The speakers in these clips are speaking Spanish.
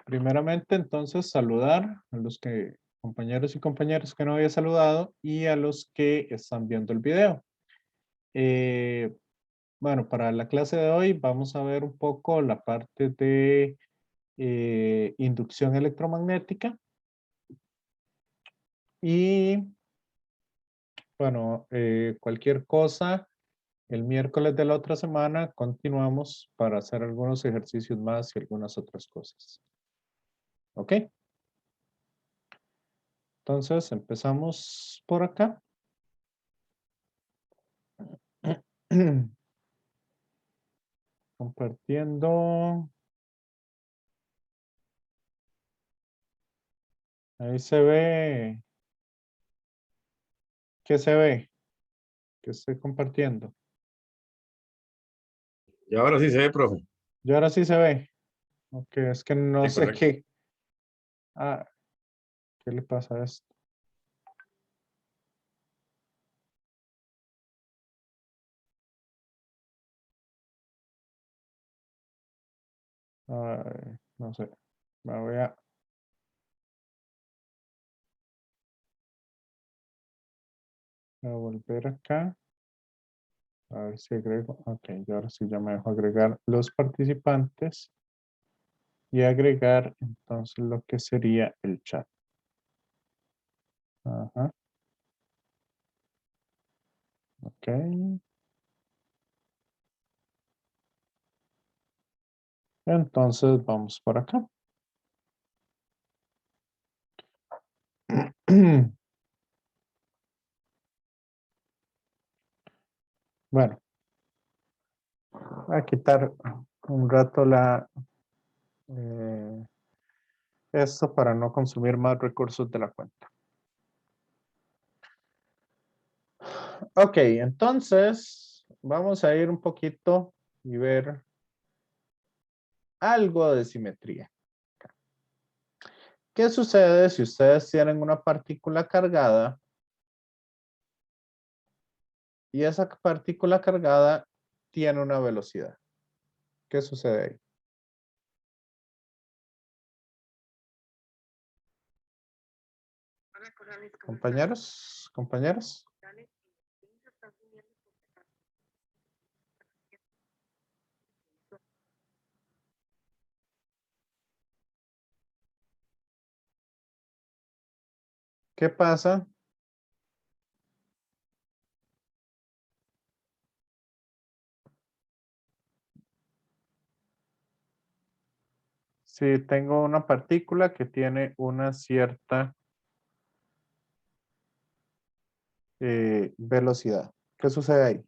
Primeramente, entonces, saludar a los compañeros y compañeras que no había saludado y a los que están viendo el video. Eh, bueno, para la clase de hoy vamos a ver un poco la parte de inducción electromagnética y, bueno, cualquier cosa, el miércoles de la otra semana continuamos para hacer algunos ejercicios más y algunas otras cosas. ¿Ok? Entonces, empezamos por acá. Compartiendo. Ahí se ve. ¿Qué se ve? ¿Qué estoy compartiendo? Y ahora sí se ve, profe. Y ahora sí se ve. Ok, es que no Sí, sé correcto. qué. Ah, ¿qué le pasa a esto? Ay, no sé. Me voy a volver acá. A ver si agrego. Ok, y ahora sí ya me dejo agregar los participantes y agregar entonces lo que sería el chat. Ajá. Ok. Entonces vamos por acá. Bueno, voy a quitar un rato eh, esto para no consumir más recursos de la cuenta. Ok, entonces vamos a ir un poquito y ver algo de simetría. ¿Qué sucede si ustedes tienen una partícula cargada y esa partícula cargada tiene una velocidad? ¿Qué sucede ahí? Compañeros, compañeras. ¿Qué pasa si tengo una partícula que tiene una cierta velocidad? ¿Qué sucede ahí?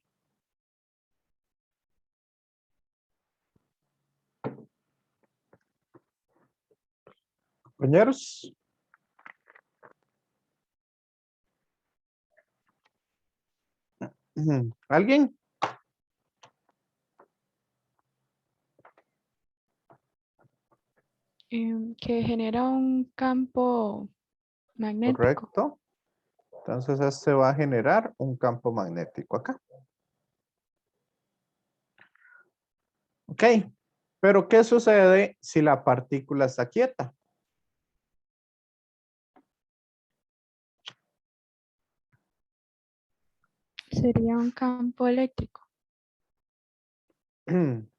Compañeros. ¿Alguien? Que genera un campo magnético. Correcto. Entonces este va a generar un campo magnético acá. Ok. Pero ¿qué sucede si la partícula está quieta? Sería un campo eléctrico.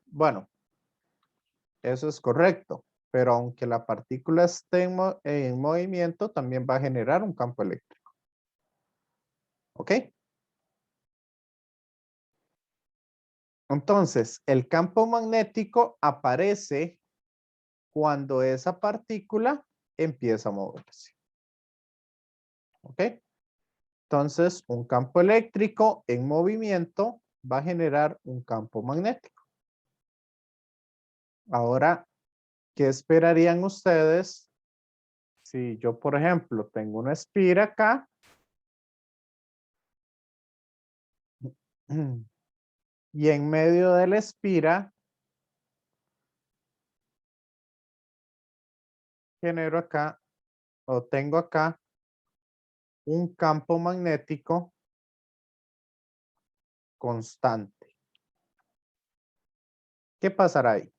Bueno, eso es correcto. Pero aunque la partícula esté en movimiento, también va a generar un campo eléctrico. ¿Ok? Entonces, el campo magnético aparece cuando esa partícula empieza a moverse. ¿Ok? Entonces, un campo eléctrico en movimiento va a generar un campo magnético. Ahora, ¿qué esperarían ustedes si yo, por ejemplo, tengo una espira acá y en medio de la espira genero acá o tengo acá un campo magnético constante? ¿Qué pasará ahí?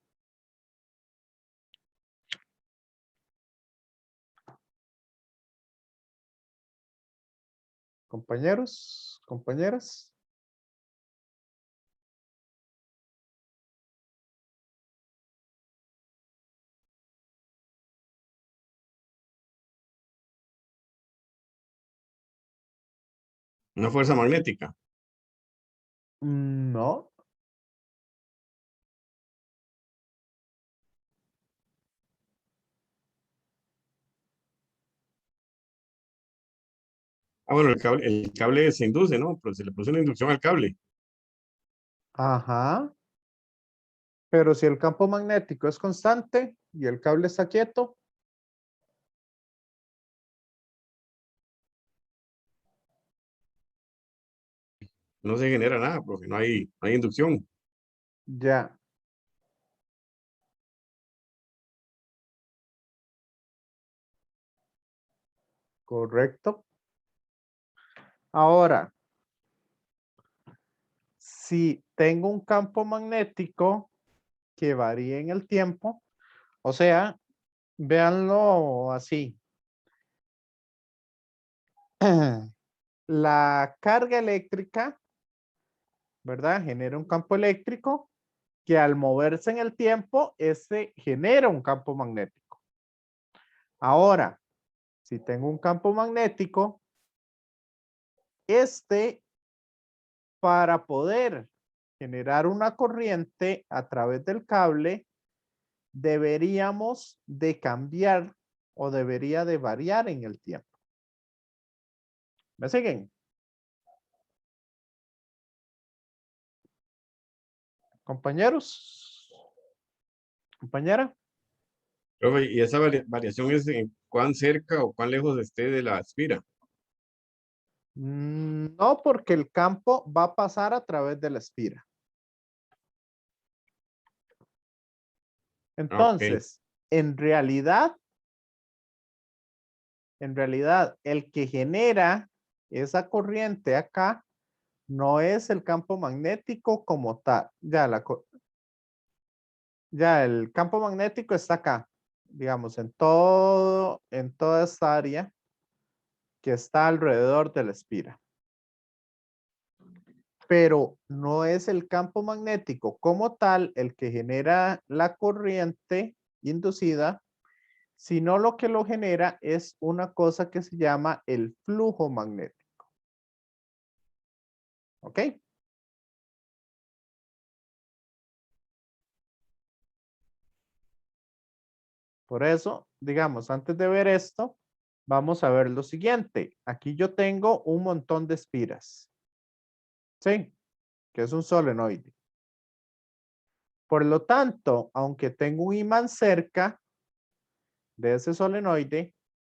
Compañeros, compañeras. Una fuerza magnética. No. Ah, bueno, el cable se induce, ¿no? Pero se le puso una inducción al cable. Ajá. Pero si el campo magnético es constante y el cable está quieto, No se genera nada, porque no hay inducción. ya. Correcto. Ahora, si tengo un campo magnético que varía en el tiempo, o sea, véanlo así. La carga eléctrica, ¿verdad? Genera un campo eléctrico que al moverse en el tiempo, ese genera un campo magnético. Ahora, si tengo un campo magnético, para poder generar una corriente a través del cable, deberíamos de cambiar o debería de variar en el tiempo. ¿Me siguen? Compañeros, compañera. Profe, y esa variación es en cuán cerca o cuán lejos esté de la espira. No, porque el campo va a pasar a través de la espira. Ah, ok. Entonces, en realidad, el que genera esa corriente acá no es el campo magnético como tal. Ya el campo magnético está acá, digamos, en toda esta área que está alrededor de la espira. Pero no es el campo magnético como tal el que genera la corriente inducida, sino lo que lo genera es una cosa que se llama el flujo magnético. ¿Ok? Por eso, digamos, antes de ver esto, vamos a ver lo siguiente. Aquí yo tengo un montón de espiras. ¿Sí? Que es un solenoide. Por lo tanto, aunque tengo un imán cerca de ese solenoide,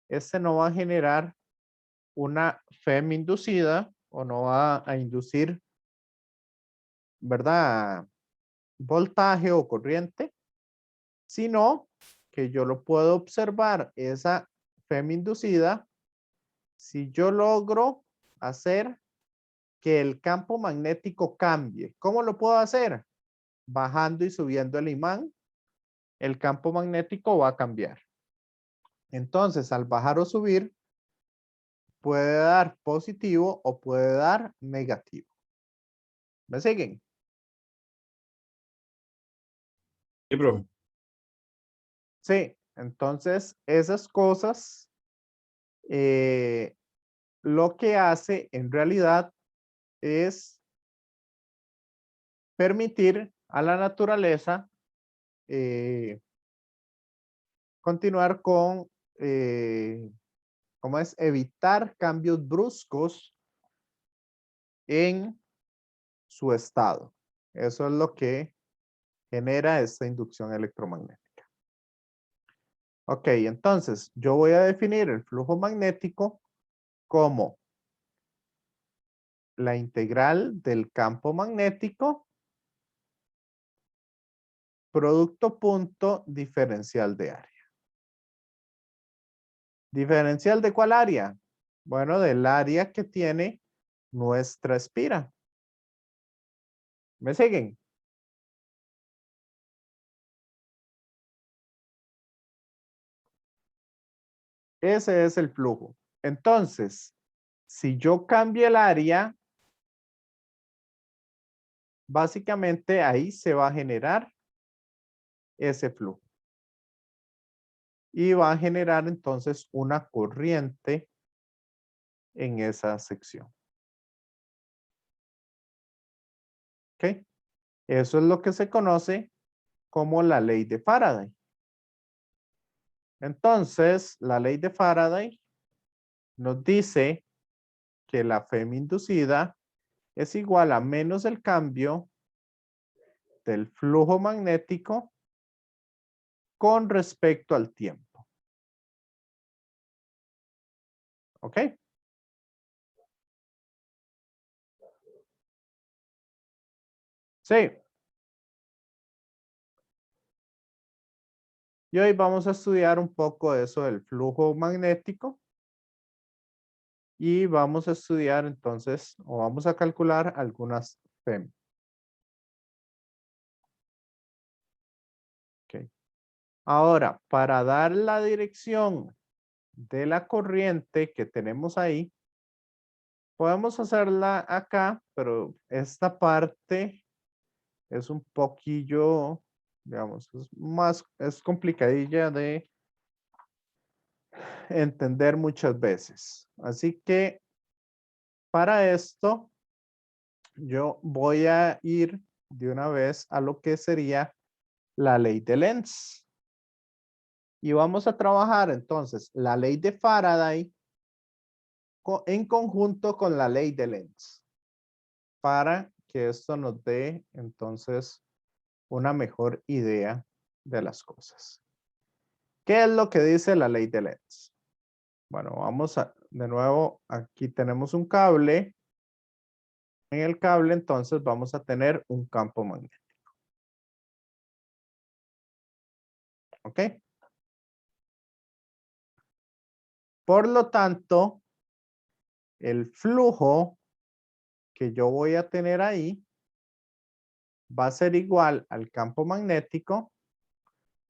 este no va a generar una FEM inducida o no va a inducir, ¿verdad? Voltaje o corriente, sino que yo lo puedo observar, esa FEM inducida, si yo logro hacer que el campo magnético cambie. ¿Cómo lo puedo hacer? Bajando y subiendo el imán, el campo magnético va a cambiar. Entonces, al bajar o subir, puede dar positivo o puede dar negativo. ¿Me siguen? Sí, profe. Sí, entonces esas cosas lo que hace en realidad es permitir a la naturaleza continuar con, ¿cómo es? Evitar cambios bruscos en su estado. Eso es lo que genera esta inducción electromagnética. Ok, entonces yo voy a definir el flujo magnético como la integral del campo magnético producto punto diferencial de área. ¿Diferencial de cuál área? Bueno, del área que tiene nuestra espira. ¿Me siguen? Ese es el flujo. Entonces, si yo cambio el área, básicamente ahí se va a generar ese flujo. Y va a generar entonces una corriente en esa sección. ¿Ok? Eso es lo que se conoce como la ley de Faraday. Entonces, la ley de Faraday nos dice que la FEM inducida es igual a menos el cambio del flujo magnético con respecto al tiempo. ¿Ok? Sí. Y hoy vamos a estudiar un poco eso del flujo magnético. Y vamos a estudiar entonces, o vamos a calcular algunas FEM. Ok. Ahora, para dar la dirección de la corriente que tenemos ahí, podemos hacerla acá, pero esta parte es un poquillo, digamos, es complicadilla de entender muchas veces. Así que para esto, yo voy a ir de una vez a lo que sería la ley de Lenz. Y vamos a trabajar entonces la ley de Faraday en conjunto con la ley de Lenz para que esto nos dé entonces una mejor idea de las cosas. ¿Qué es lo que dice la ley de Lenz? Bueno, vamos a, de nuevo, aquí tenemos un cable. En el cable entonces vamos a tener un campo magnético. ¿Ok? Por lo tanto, el flujo que yo voy a tener ahí va a ser igual al campo magnético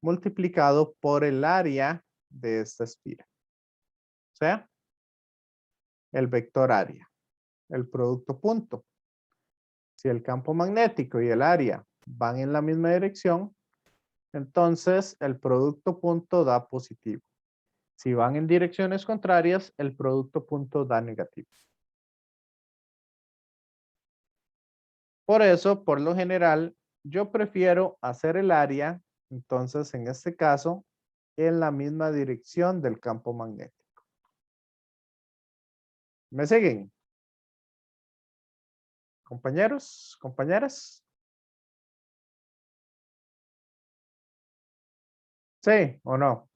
multiplicado por el área de esta espira. O sea, el vector área, el producto punto. Si el campo magnético y el área van en la misma dirección, entonces el producto punto da positivo. Si van en direcciones contrarias, el producto punto da negativo. Por eso, por lo general, yo prefiero hacer el área, entonces en este caso, en la misma dirección del campo magnético. ¿Me siguen? Compañeros, compañeras. ¿Sí o no?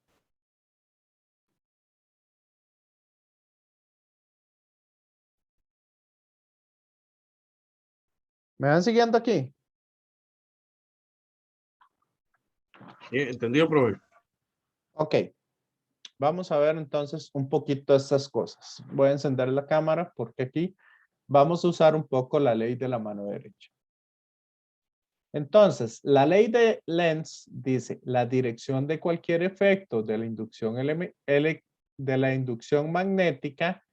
¿Me van siguiendo aquí? ¿Entendido, profe? Ok. Vamos a ver entonces un poquito estas cosas. Voy a encender la cámara porque aquí vamos a usar un poco la ley de la mano derecha. Entonces, la ley de Lenz dice la dirección de cualquier efecto de la inducción magnética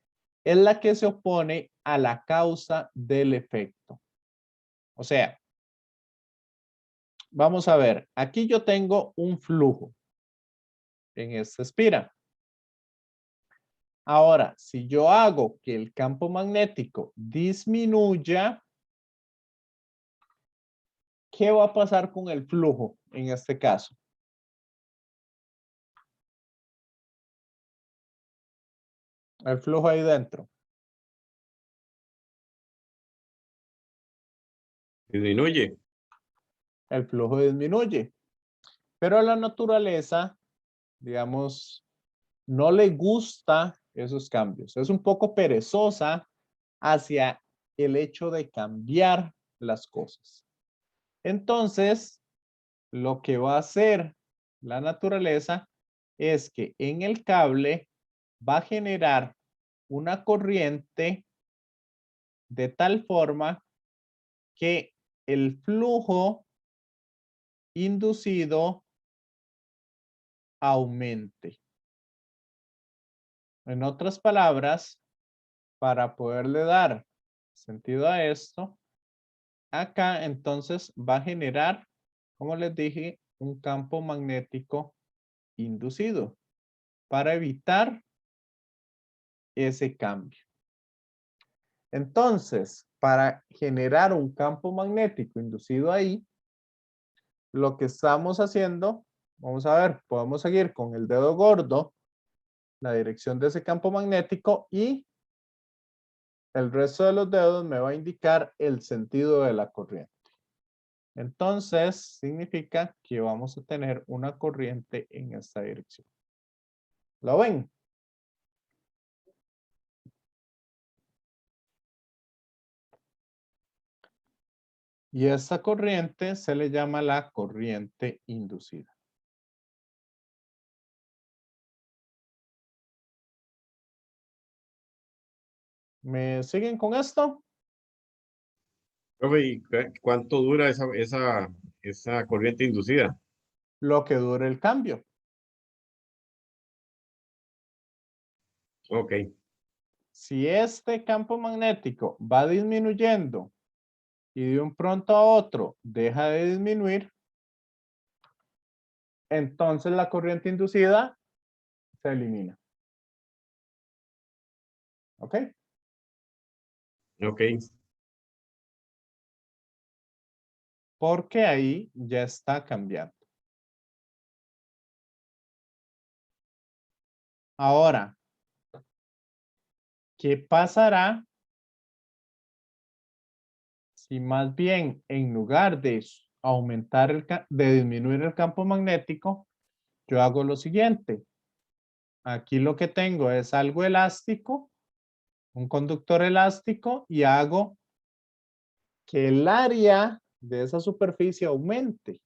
es la que se opone a la causa del efecto. O sea, vamos a ver, aquí yo tengo un flujo en esta espira. Ahora, si yo hago que el campo magnético disminuya, ¿qué va a pasar con el flujo en este caso? El flujo ahí dentro. Disminuye. El flujo disminuye. Pero a la naturaleza, digamos, no le gusta esos cambios. Es un poco perezosa hacia el hecho de cambiar las cosas. Entonces, lo que va a hacer la naturaleza es que en el cable va a generar una corriente de tal forma que el flujo inducido aumente. En otras palabras, para poderle dar sentido a esto, acá entonces va a generar, como les dije, un campo magnético inducido para evitar ese cambio. Entonces, para generar un campo magnético inducido ahí, lo que estamos haciendo, vamos a ver, podemos seguir con el dedo gordo, la dirección de ese campo magnético y el resto de los dedos me va a indicar el sentido de la corriente. Entonces, significa que vamos a tener una corriente en esta dirección. ¿Lo ven? Y esta corriente se le llama la corriente inducida. ¿Me siguen con esto? Profe, ¿y cuánto dura esa corriente inducida? Lo que dure el cambio. Ok, Si este campo magnético va disminuyendo y de un pronto a otro deja de disminuir, entonces la corriente inducida se elimina. ¿Ok? ok. Porque ahí ya está cambiando. Ahora, ¿qué pasará si más bien en lugar de aumentar de disminuir el campo magnético, yo hago lo siguiente? Aquí lo que tengo es algo elástico, un conductor elástico, y hago que el área de esa superficie aumente.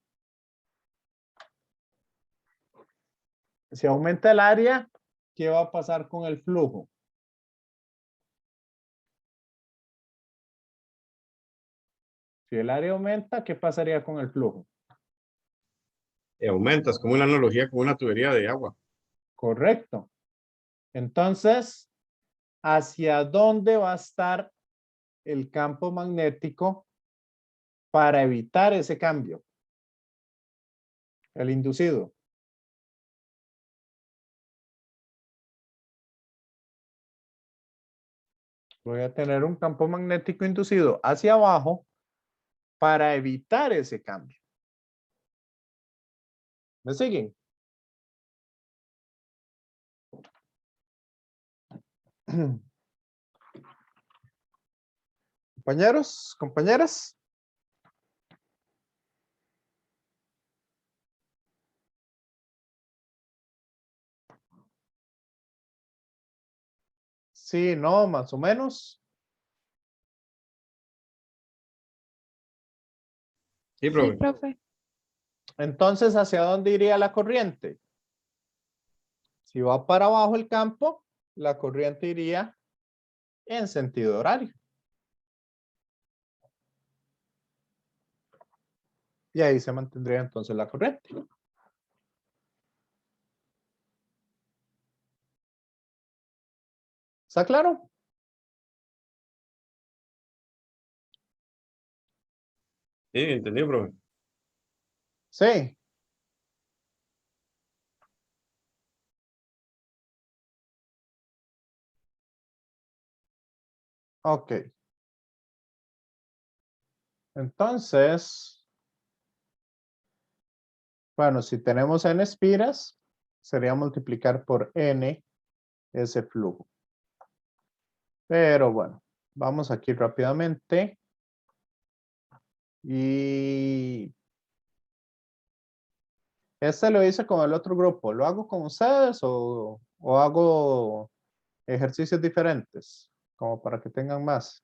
Si aumenta el área, ¿qué va a pasar con el flujo? Si el área aumenta, ¿qué pasaría con el flujo? Aumentas como una analogía con una tubería de agua. Correcto. Entonces, ¿hacia dónde va a estar el campo magnético para evitar ese cambio? El inducido. Voy a tener un campo magnético inducido hacia abajo para evitar ese cambio. ¿Me siguen? Compañeros, compañeras. Sí, no, más o menos. Sí, Sí, profe. profe. Entonces, ¿hacia dónde iría la corriente? Si va para abajo el campo, la corriente iría en sentido horario. Y ahí se mantendría entonces la corriente. ¿Está claro? Sí, entendido, profe. Sí. Ok. Entonces, bueno, si tenemos n espiras, sería multiplicar por n ese flujo. Pero bueno, vamos aquí rápidamente. Y este lo hice con el otro grupo. ¿Lo hago con ustedes o hago ejercicios diferentes? Como para que tengan más.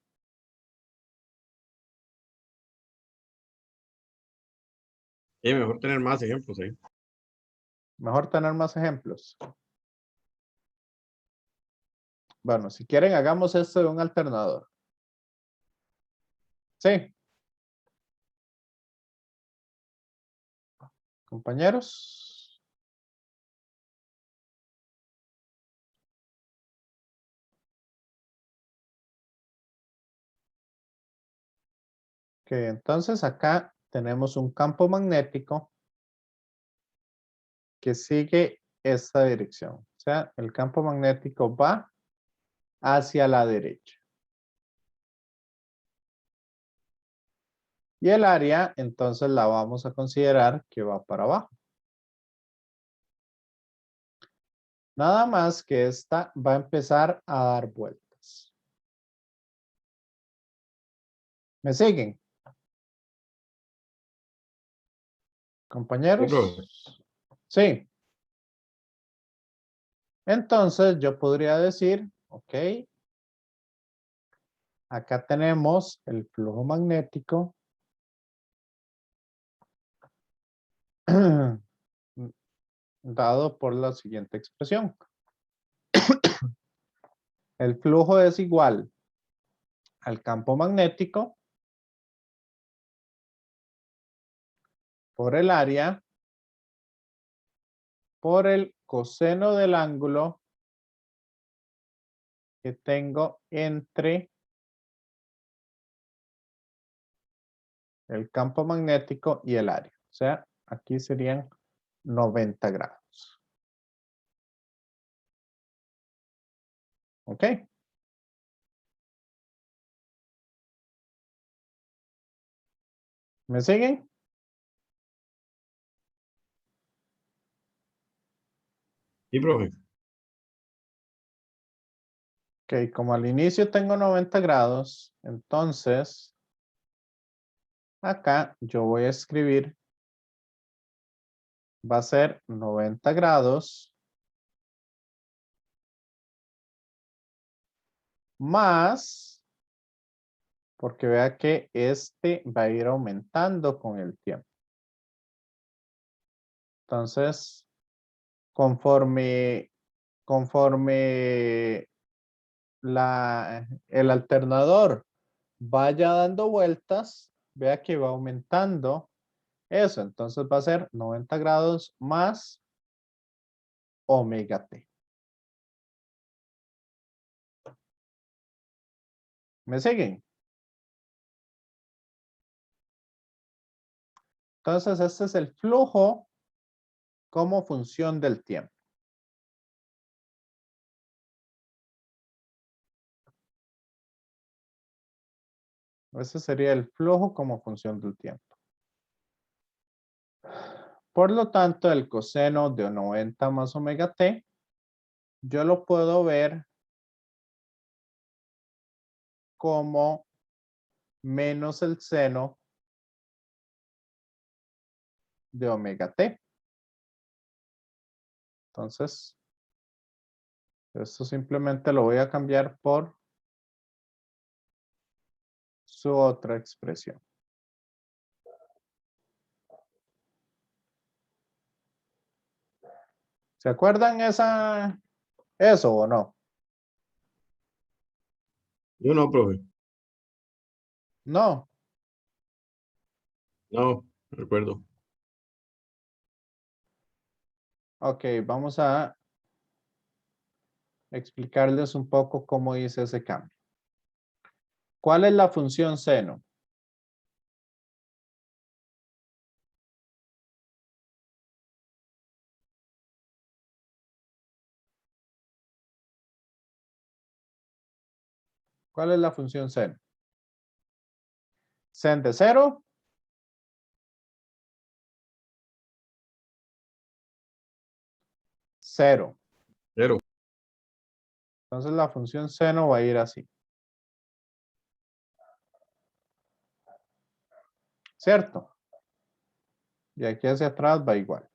Es mejor tener más ejemplos ahí. Mejor tener más ejemplos. Bueno, si quieren, hagamos esto de un alternador. Sí. Compañeros. Ok, entonces acá tenemos un campo magnético que sigue esta dirección. O sea, el campo magnético va hacia la derecha. Y el área, entonces la vamos a considerar que va para abajo. Nada más que esta va a empezar a dar vueltas. ¿Me siguen? Sí, profe. Compañeros. Sí. Entonces yo podría decir, ok, acá tenemos el flujo magnético dado por la siguiente expresión. El flujo es igual al campo magnético por el área por el coseno del ángulo que tengo entre el campo magnético y el área. O sea, aquí serían 90 grados. ¿Ok? ¿Me siguen? Sí, profe. Ok, como al inicio tengo 90 grados, entonces acá yo voy a escribir, va a ser 90 grados más, porque vea que este va a ir aumentando con el tiempo. Entonces, conforme el alternador vaya dando vueltas, vea que va aumentando eso. Entonces va a ser 90 grados más omega t. ¿Me siguen? Entonces este es el flujo como función del tiempo. Ese sería el flujo como función del tiempo. Por lo tanto, el coseno de 90 más omega t, yo lo puedo ver como menos el seno de omega t. Entonces, esto simplemente lo voy a cambiar por su otra expresión. ¿Se acuerdan eso o no? Yo no, profe. No. No, no recuerdo. Ok, vamos a explicarles un poco cómo hice ese cambio. ¿Cuál es la función seno? ¿Cuál es la función seno? ¿Sen de 0? Cero. Pero, Entonces la función seno va a ir así. ¿Cierto? Y aquí hacia atrás va igual.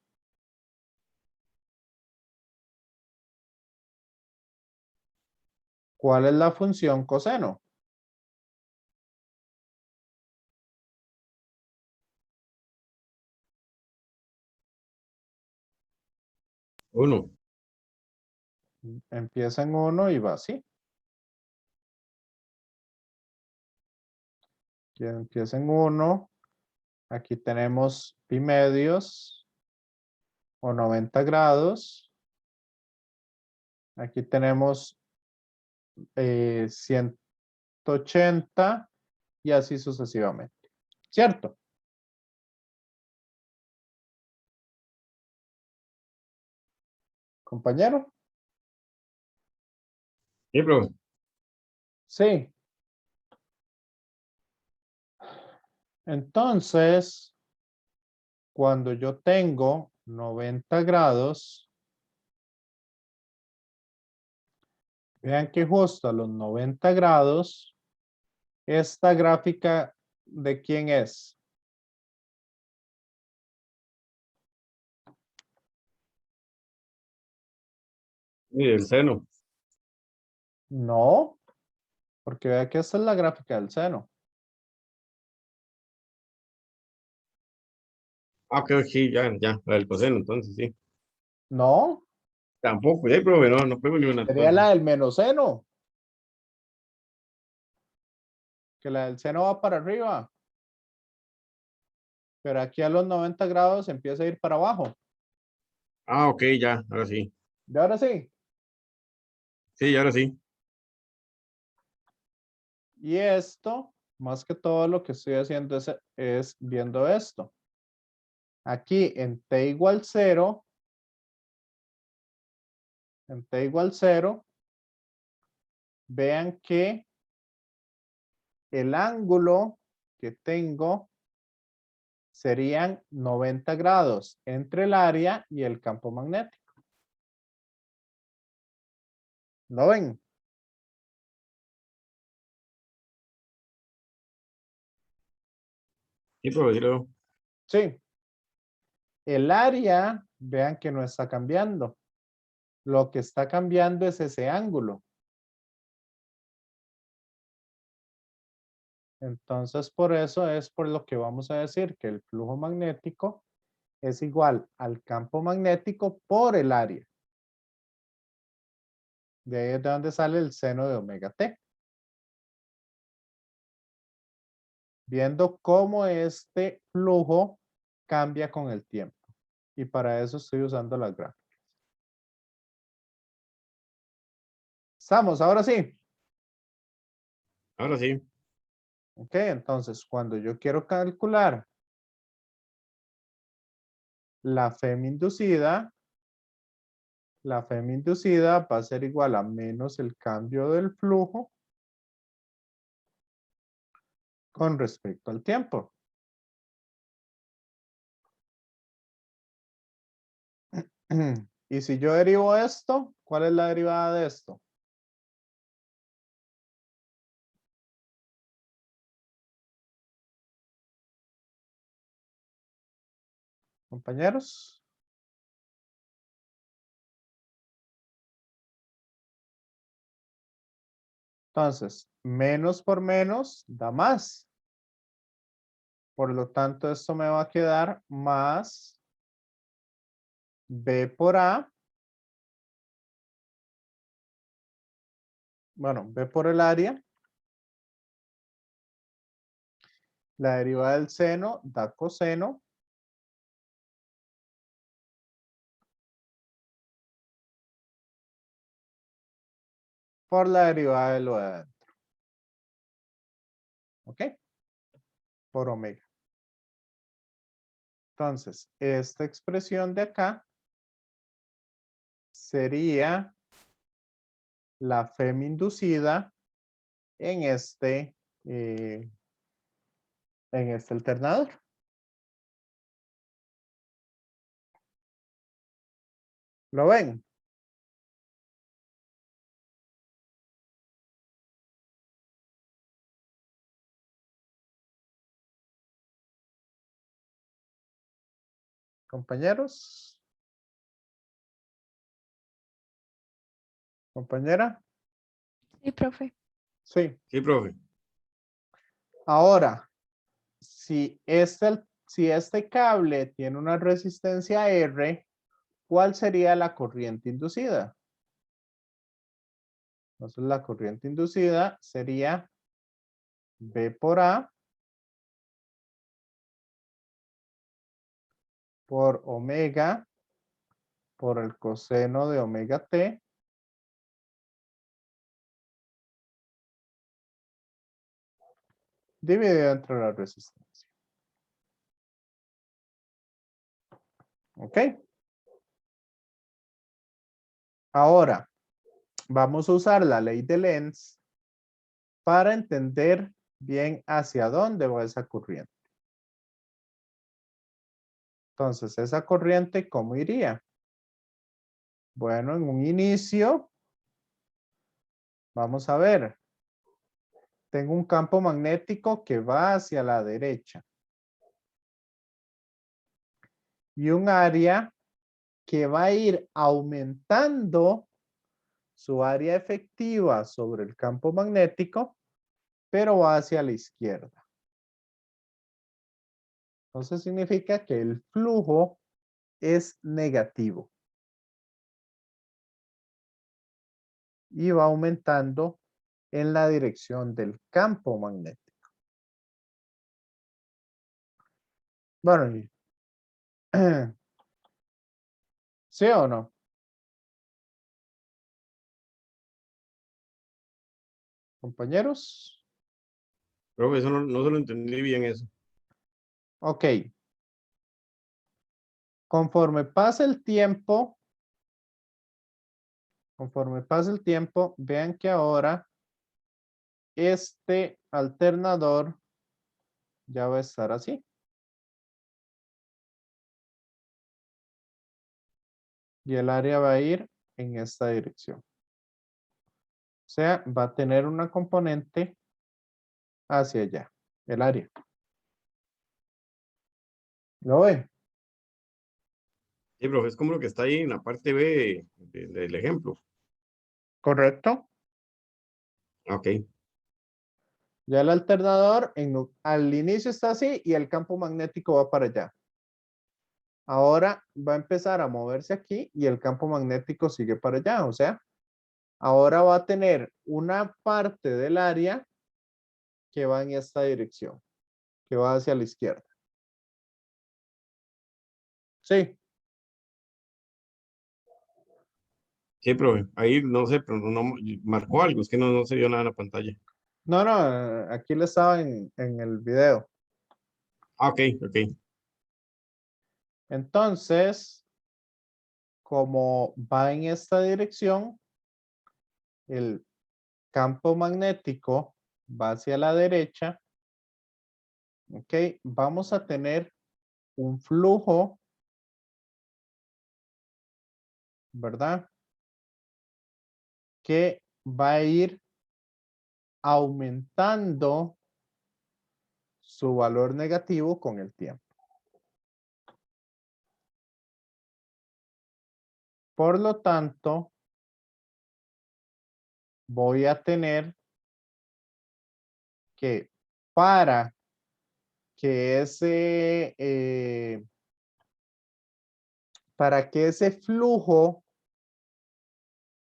¿Cuál es la función coseno? uno. Empieza en 1 y va así. Aquí empieza en 1. Aquí tenemos pi medios o 90 grados. Aquí tenemos 180 y así sucesivamente. ¿cierto? Compañero. Sí, profe. Sí. Entonces, cuando yo tengo 90 grados, vean que justo a los 90 grados, esta gráfica, ¿de quién es? Y el seno. No, porque vea que esta es la gráfica del seno. Ah, ok, sí, ya, la del coseno, entonces sí. No, Tampoco, ya, profe, no pego ni una. sería la del menoseno. Que la del seno va para arriba. Pero aquí a los 90 grados empieza a ir para abajo. Ah, ok, ya, ahora sí. ¿Y ahora sí? Sí, ahora sí. Y esto, más que todo lo que estoy haciendo es viendo esto. Aquí en t igual 0, en t igual 0, vean que el ángulo que tengo serían 90 grados entre el área y el campo magnético. ¿Lo ven? Sí, profe, sí lo veo. Sí. El área, vean que no está cambiando. Lo que está cambiando es ese ángulo. Entonces, por eso es por lo que vamos a decir que el flujo magnético es igual al campo magnético por el área. De ahí es de donde sale el seno de omega t. Viendo cómo este flujo cambia con el tiempo. Y para eso estoy usando las gráficas. ¿Estamos? Ahora sí. Ahora sí. Ok, entonces cuando yo quiero calcular la FEM inducida va a ser igual a menos el cambio del flujo con respecto al tiempo. Y si yo derivo esto, ¿cuál es la derivada de esto? Compañeros. Entonces, menos por menos da más. Por lo tanto, esto me va a quedar más B por A. Bueno, B por el área. La derivada del seno da coseno. Por la derivada de lo de adentro. ¿Ok? Por omega. Entonces, esta expresión de acá sería la FEM inducida en eh, este alternador. ¿Lo ven? Compañeros. Compañera. Sí, profe. Sí. Sí, profe. Ahora, si este cable tiene una resistencia R, ¿cuál sería la corriente inducida? Entonces, la corriente inducida sería B por A por omega por el coseno de omega t dividido entre la resistencia. ¿Ok? Ahora, vamos a usar la ley de Lenz para entender bien hacia dónde va esa corriente. Entonces, esa corriente, ¿cómo iría? Bueno, en un inicio, vamos a ver. Tengo un campo magnético que va hacia la derecha. Y un área que va a ir aumentando su área efectiva sobre el campo magnético, pero va hacia la izquierda. Entonces significa que el flujo es negativo. Y va aumentando en la dirección del campo magnético. Bueno, ¿sí o no? Compañeros. Profe, eso no se lo entendí bien eso. Ok. Conforme pasa el tiempo, vean que ahora este alternador ya va a estar así. Y el área va a ir en esta dirección. O sea, va a tener una componente hacia allá, el área. ¿Lo ven? Sí, profe, es como lo que está ahí en la parte B del ejemplo. ¿Correcto? Ok, Ya el alternador al inicio está así y el campo magnético va para allá. Ahora va a empezar a moverse aquí y el campo magnético sigue para allá. O sea, ahora va a tener una parte del área que va en esta dirección, que va hacia la izquierda. Sí. sí, profe. Ahí no sé, pero no marcó algo, es que no se vio nada en la pantalla. No, no, aquí le estaba en el video. Ah, ok, ok. Entonces, como va en esta dirección, el campo magnético va hacia la derecha. Ok, vamos a tener un flujo, ¿verdad? Que va a ir aumentando su valor negativo con el tiempo. Por lo tanto, voy a tener que para que ese flujo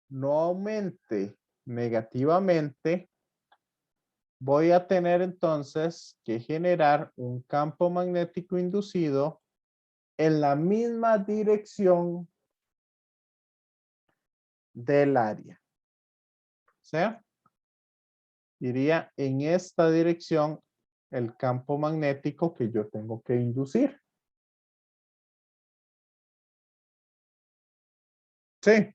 no aumente negativamente, voy a tener entonces que generar un campo magnético inducido en la misma dirección del área. O sea, iría en esta dirección el campo magnético que yo tengo que inducir. Sí.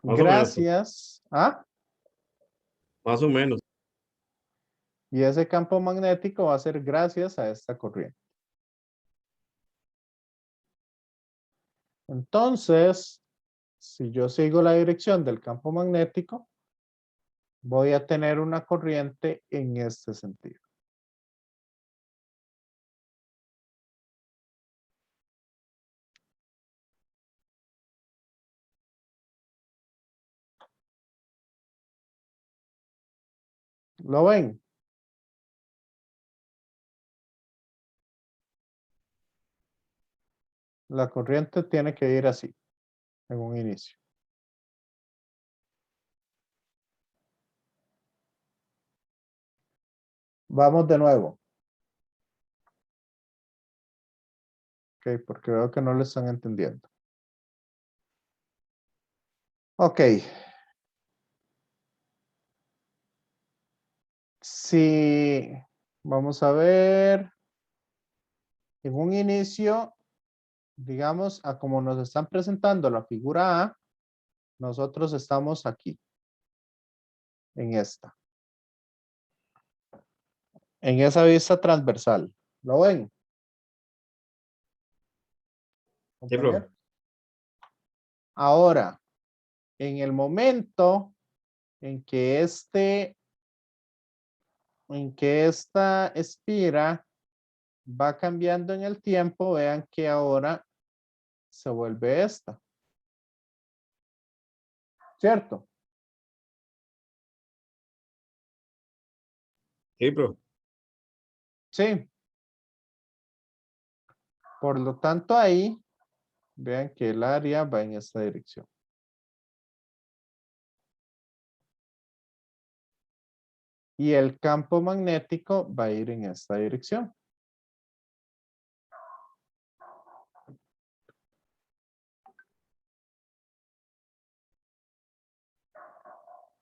Más o menos, profe. Gracias. ¿Ah? Más o menos. Y ese campo magnético va a ser gracias a esta corriente. Entonces, si yo sigo la dirección del campo magnético, voy a tener una corriente en este sentido. ¿Lo ven? La corriente tiene que ir así, en un inicio. Vamos de nuevo. Ok, porque veo que no lo están entendiendo. Ok. Si Vamos a ver. En un inicio, digamos, a como nos están presentando la figura A, nosotros estamos aquí, en esta. En esa vista transversal. ¿Lo ven? Sí, profe. Compañero. Ahora, en el momento en que esta espira va cambiando en el tiempo, vean que ahora se vuelve esta. ¿Cierto? Sí, profe. Sí. Por lo tanto, ahí, vean que el área va en esta dirección. Y el campo magnético va a ir en esta dirección.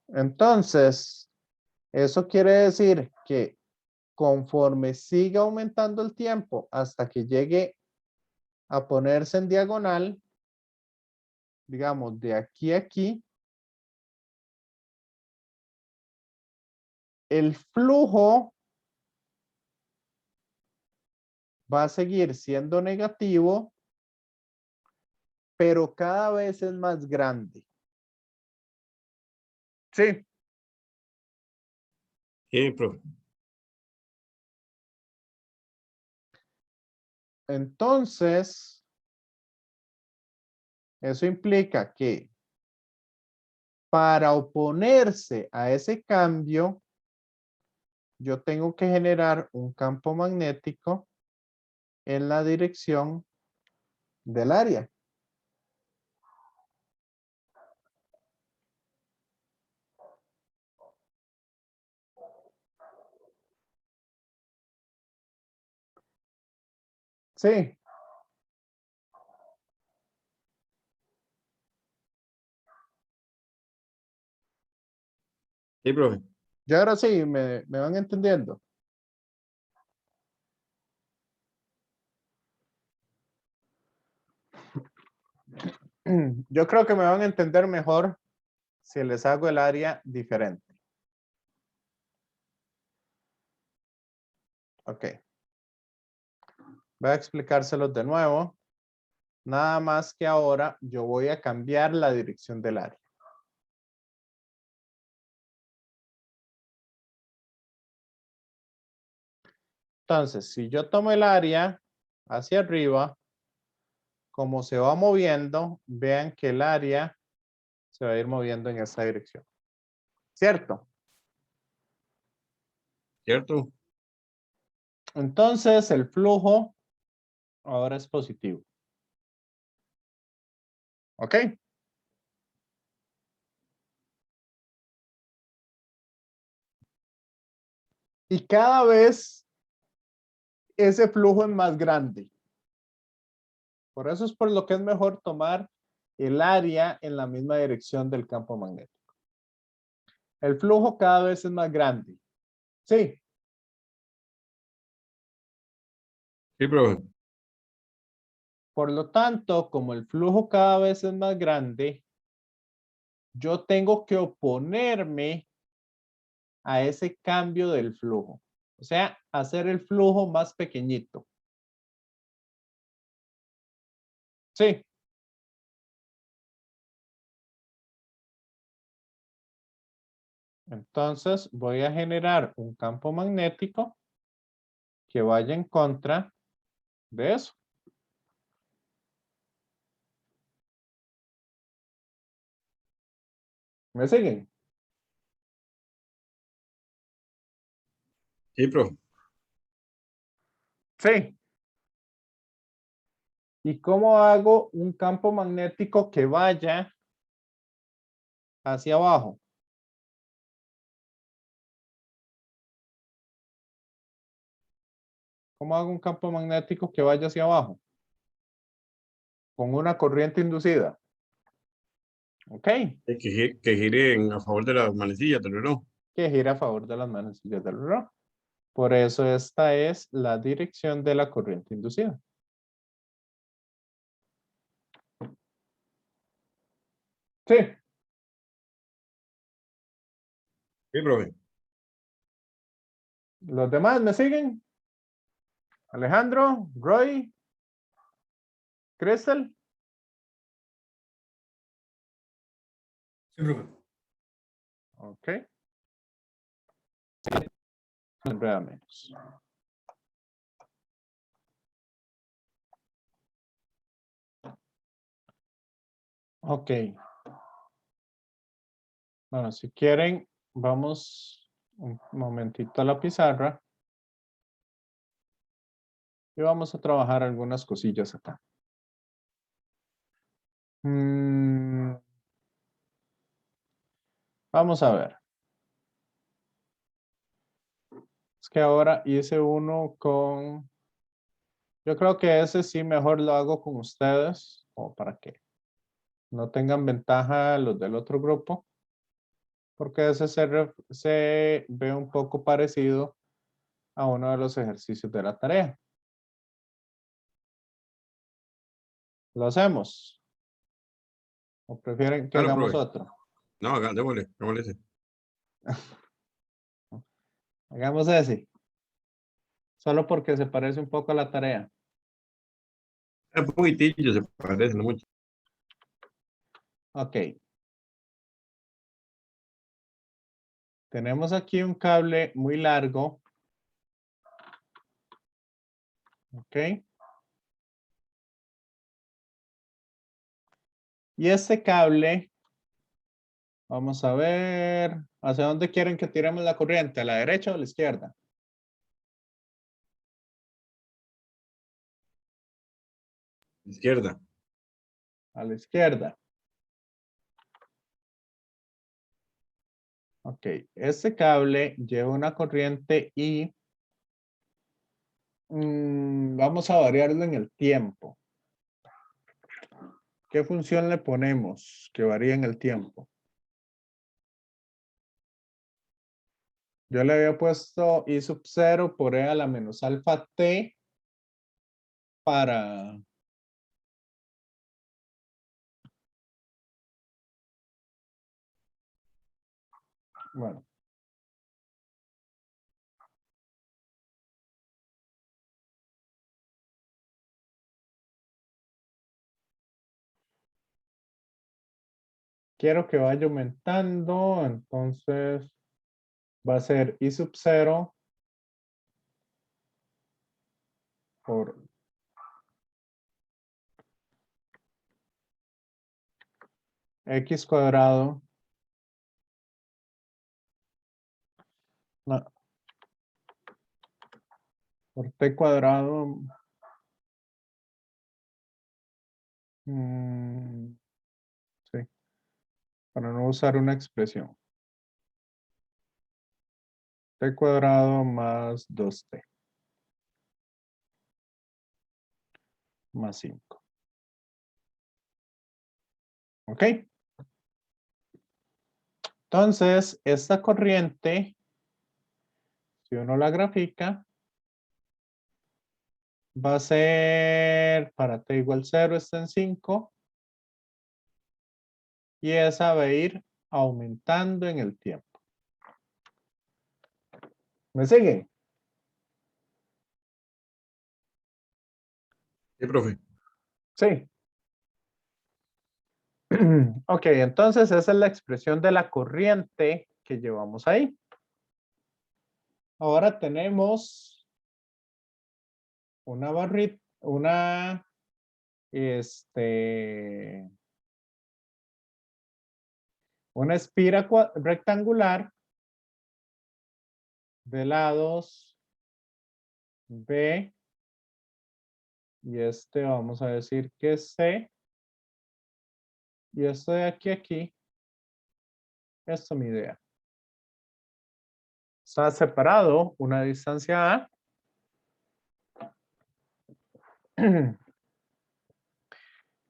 Entonces, eso quiere decir que conforme siga aumentando el tiempo hasta que llegue a ponerse en diagonal, digamos, de aquí a aquí, el flujo va a seguir siendo negativo, pero cada vez es más grande. Sí. Sí, profe. Entonces, eso implica que para oponerse a ese cambio, yo tengo que generar un campo magnético en la dirección del área. Sí. Sí, profe. Y ahora sí, me van entendiendo. Yo creo que me van a entender mejor si les hago el área diferente. Ok. Voy a explicárselos de nuevo. Nada más que ahora yo voy a cambiar la dirección del área. Entonces, si yo tomo el área hacia arriba, como se va moviendo, vean que el área se va a ir moviendo en esa dirección. ¿Cierto? ¿Cierto? Entonces, el flujo ahora es positivo. ¿Ok? Y cada vez ese flujo es más grande. Por eso es por lo que es mejor tomar el área en la misma dirección del campo magnético. El flujo cada vez es más grande. Sí. Sí, profe. Por lo tanto, como el flujo cada vez es más grande, yo tengo que oponerme a ese cambio del flujo. O sea, hacer el flujo más pequeñito. Sí. Entonces voy a generar un campo magnético que vaya en contra de eso. ¿Me siguen? Sí, profe. Sí. ¿Y cómo hago un campo magnético que vaya hacia abajo? ¿Cómo hago un campo magnético que vaya hacia abajo? Con una corriente inducida. ¿Ok? Que gire a favor de las manecillas del reloj. Que gira a favor de las manecillas del reloj. Por eso esta es la dirección de la corriente inducida. Sí. Sí, profe. ¿Los demás me siguen? Alejandro, Roy, Crystal. Sí, profe. Ok. Veamos. Ok. Bueno, si quieren, vamos un momentito a la pizarra. Y vamos a trabajar algunas cosillas acá. Vamos a ver. Es que ahora hice uno con... Yo creo que ese sí mejor lo hago con ustedes, o para que no tengan ventaja los del otro grupo, porque ese se ve un poco parecido a uno de los ejercicios de la tarea. ¿Lo hacemos? ¿O prefieren que Claro, hagamos profe. otro? No, démosle ese. Hagamos ese. Solo porque se parece un poco a la tarea. Un poquitillo se parece, no mucho. Ok. Tenemos aquí un cable muy largo. Ok. Y este cable, vamos a ver, ¿hacia dónde quieren que tiremos la corriente? ¿A la derecha o a la izquierda? Izquierda. A la izquierda. Ok, este cable lleva una corriente y vamos a variarlo en el tiempo. ¿Qué función le ponemos que varía en el tiempo? Yo le había puesto I sub 0 por E a la menos alfa T para... Bueno. Quiero que vaya aumentando, entonces va a ser I sub 0 por X cuadrado. No, por T cuadrado. Sí, para no usar una expresión. T cuadrado más 2T. Más 5. ¿Ok? Entonces, esta corriente, si uno la grafica, va a ser para T igual 0 está en 5. Y esa va a ir aumentando en el tiempo. ¿Me siguen? Sí, profe. Sí. Ok, entonces esa es la expresión de la corriente que llevamos ahí. Ahora tenemos una barrita, una espira rectangular de lados B y vamos a decir que es C y esto de aquí a aquí, esto mide A. Está separado una distancia A.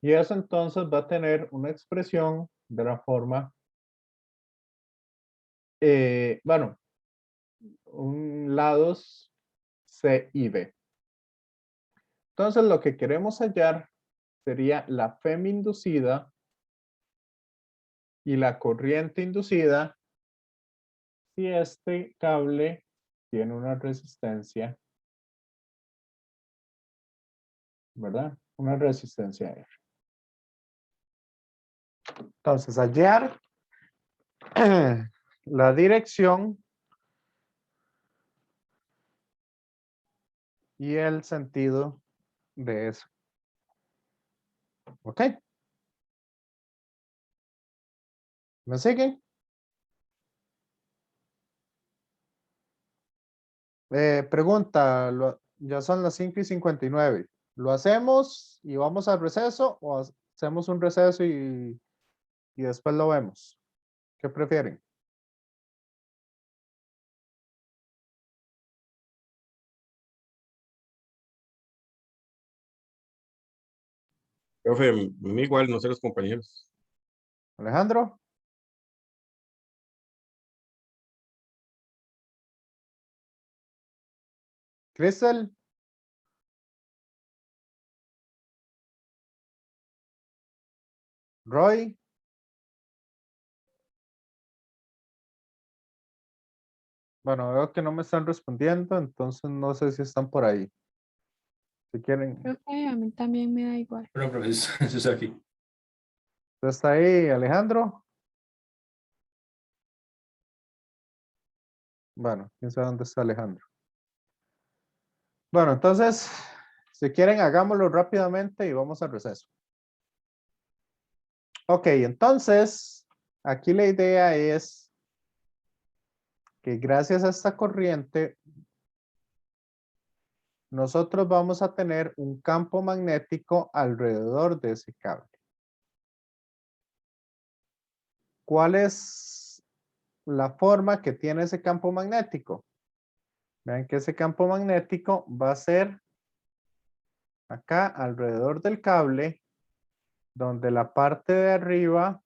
Y eso entonces va a tener una expresión de la forma, bueno, lados C y B. Entonces lo que queremos hallar sería la FEM inducida y la corriente inducida si este cable tiene una resistencia, ¿verdad? Una resistencia R. Entonces, hallar la dirección y el sentido de eso. ¿Ok? ¿Me siguen? Pregunta, ya son las 5:59. ¿Lo hacemos y vamos al receso o hacemos un receso y después lo vemos? ¿Qué prefieren? Profe, a mí igual, no sé los compañeros. Alejandro, Crystal, Roy. Bueno, veo que no me están respondiendo, entonces no sé si están por ahí. Si quieren, Profe, a mí también me da igual. Bueno, profesor, eso es aquí. ¿está ahí Alejandro? Bueno, quién sabe dónde está Alejandro. Bueno, entonces, si quieren, hagámoslo rápidamente y vamos al receso. Ok, entonces, aquí la idea es que gracias a esta corriente, nosotros vamos a tener un campo magnético alrededor de ese cable. ¿Cuál es la forma que tiene ese campo magnético? Vean que ese campo magnético va a ser acá alrededor del cable, donde la parte de arriba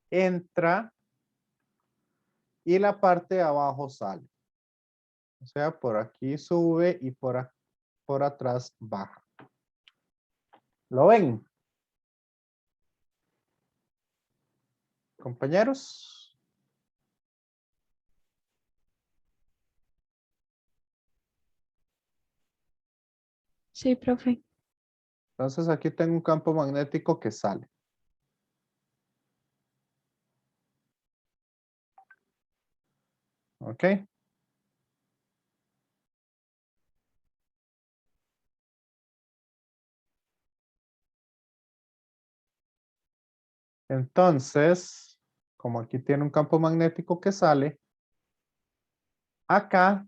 entra y la parte de abajo sale. O sea, por aquí sube y por atrás baja. ¿Lo ven? Compañeros. Sí, profe. Entonces aquí tengo un campo magnético que sale. ¿Ok? Entonces, como aquí tiene un campo magnético que sale, acá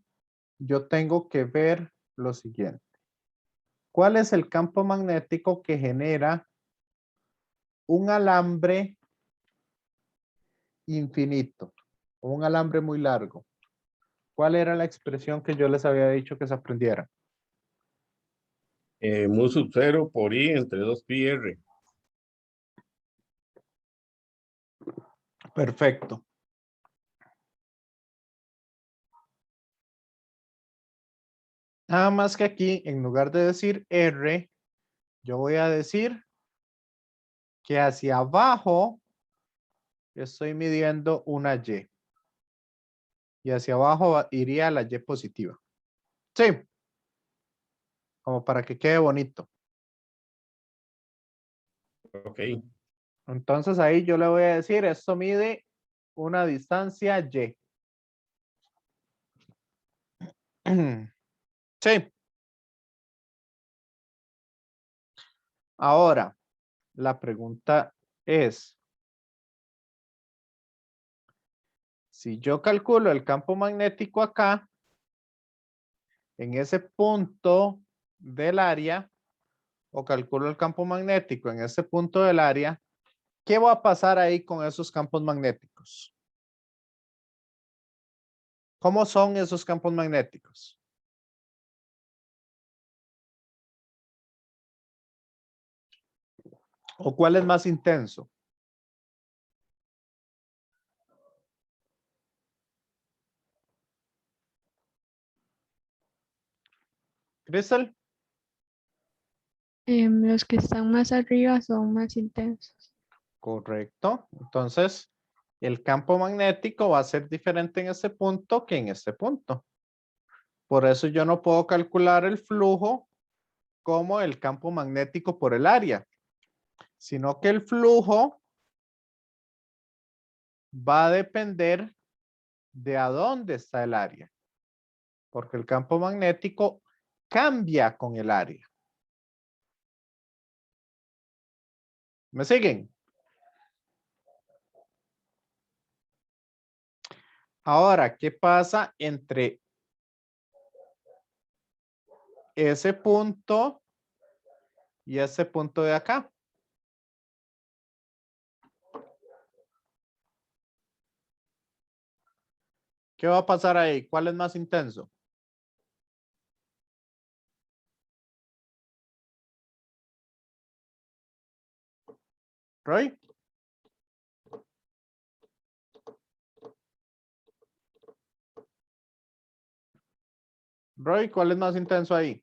yo tengo que ver lo siguiente. ¿Cuál es el campo magnético que genera un alambre infinito? O un alambre muy largo. ¿Cuál era la expresión que yo les había dicho que se aprendieran? Mu sub 0 por I entre 2pi R. Perfecto. Nada más que aquí, en lugar de decir R, yo voy a decir que hacia abajo estoy midiendo una Y. Y hacia abajo iría la Y positiva. Sí. Como para que quede bonito. Ok. Entonces ahí yo le voy a decir, esto mide una distancia Y. Sí. Ahora, la pregunta es, si yo calculo el campo magnético acá, en ese punto del área, o calculo el campo magnético en ese punto del área, ¿qué va a pasar ahí con esos campos magnéticos? ¿Cómo son esos campos magnéticos? ¿O cuál es más intenso? Crystal. Los que están más arriba son más intensos. Correcto. Entonces, el campo magnético va a ser diferente en este punto que en este punto. Por eso yo no puedo calcular el flujo como el campo magnético por el área, sino que el flujo va a depender de a dónde está el área, porque el campo magnético cambia con el área. ¿Me siguen? Ahora, ¿qué pasa entre ese punto y ese punto de acá? ¿Qué va a pasar ahí? ¿Cuál es más intenso? ¿Roy? Roy, ¿cuál es más intenso ahí?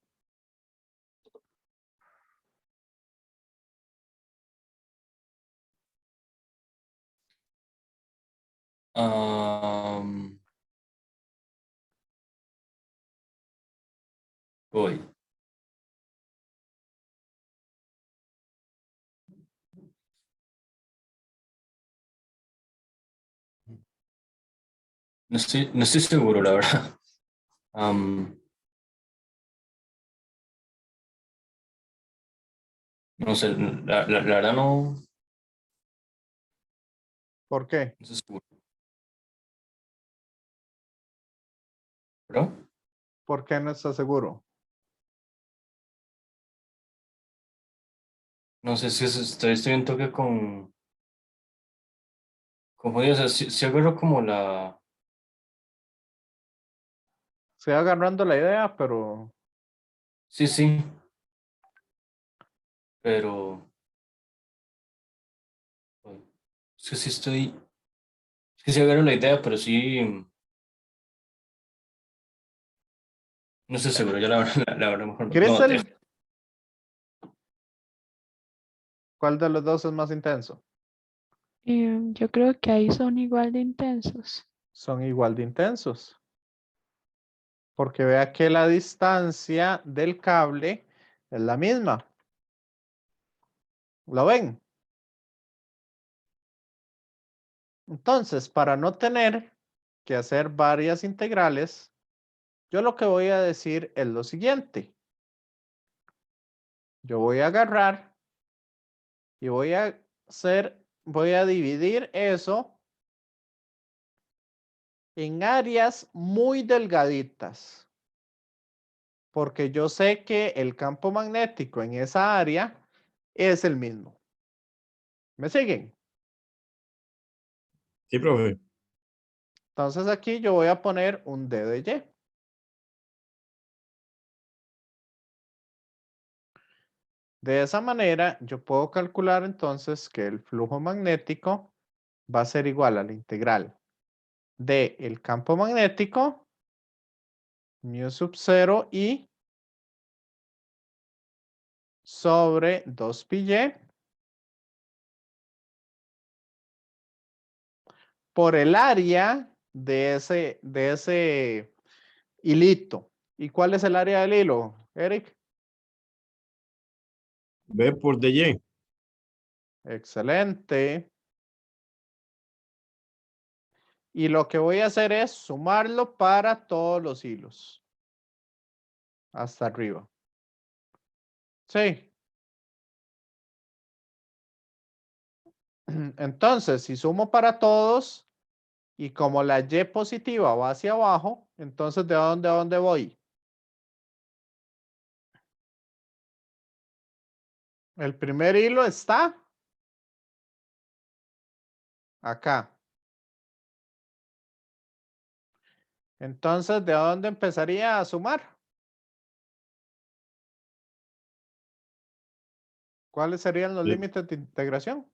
Voy. No estoy seguro, la verdad. No sé, la verdad no, ¿Por qué? no estoy seguro. ¿Pero? ¿Por qué no está seguro? No sé si estoy en toque con confundido. O sea, si agarro como la. Estoy agarrando la idea, pero Sí, sí. Pero. Es que sí estoy. Es que sí agarro la idea, pero sí. No estoy seguro. Ya la verdad, la verdad mejor no dejo. Crystal, ¿cuál de los dos es más intenso? Yo creo que ahí son igual de intensos. Son igual de intensos. Porque vea que la distancia del cable es la misma. ¿Lo ven? Entonces, para no tener que hacer varias integrales, yo lo que voy a decir es lo siguiente. Yo voy a agarrar y voy a dividir eso en áreas muy delgaditas. Porque yo sé que el campo magnético en esa área es el mismo. ¿Me siguen? Sí, profe. Entonces aquí yo voy a poner un D de Y. De esa manera yo puedo calcular entonces que el flujo magnético va a ser igual a la integral de el campo magnético mu sub 0 I sobre 2 pi y por el área de ese hilito. ¿Y cuál es el área del hilo, Eric? B por DY. Excelente. Y lo que voy a hacer es sumarlo para todos los hilos. Hasta arriba. Sí. Entonces, si sumo para todos y como la Y positiva va hacia abajo, entonces ¿de dónde a dónde voy? El primer hilo está acá. Entonces, ¿de dónde empezaría a sumar? ¿Cuáles serían los De- límites de integración?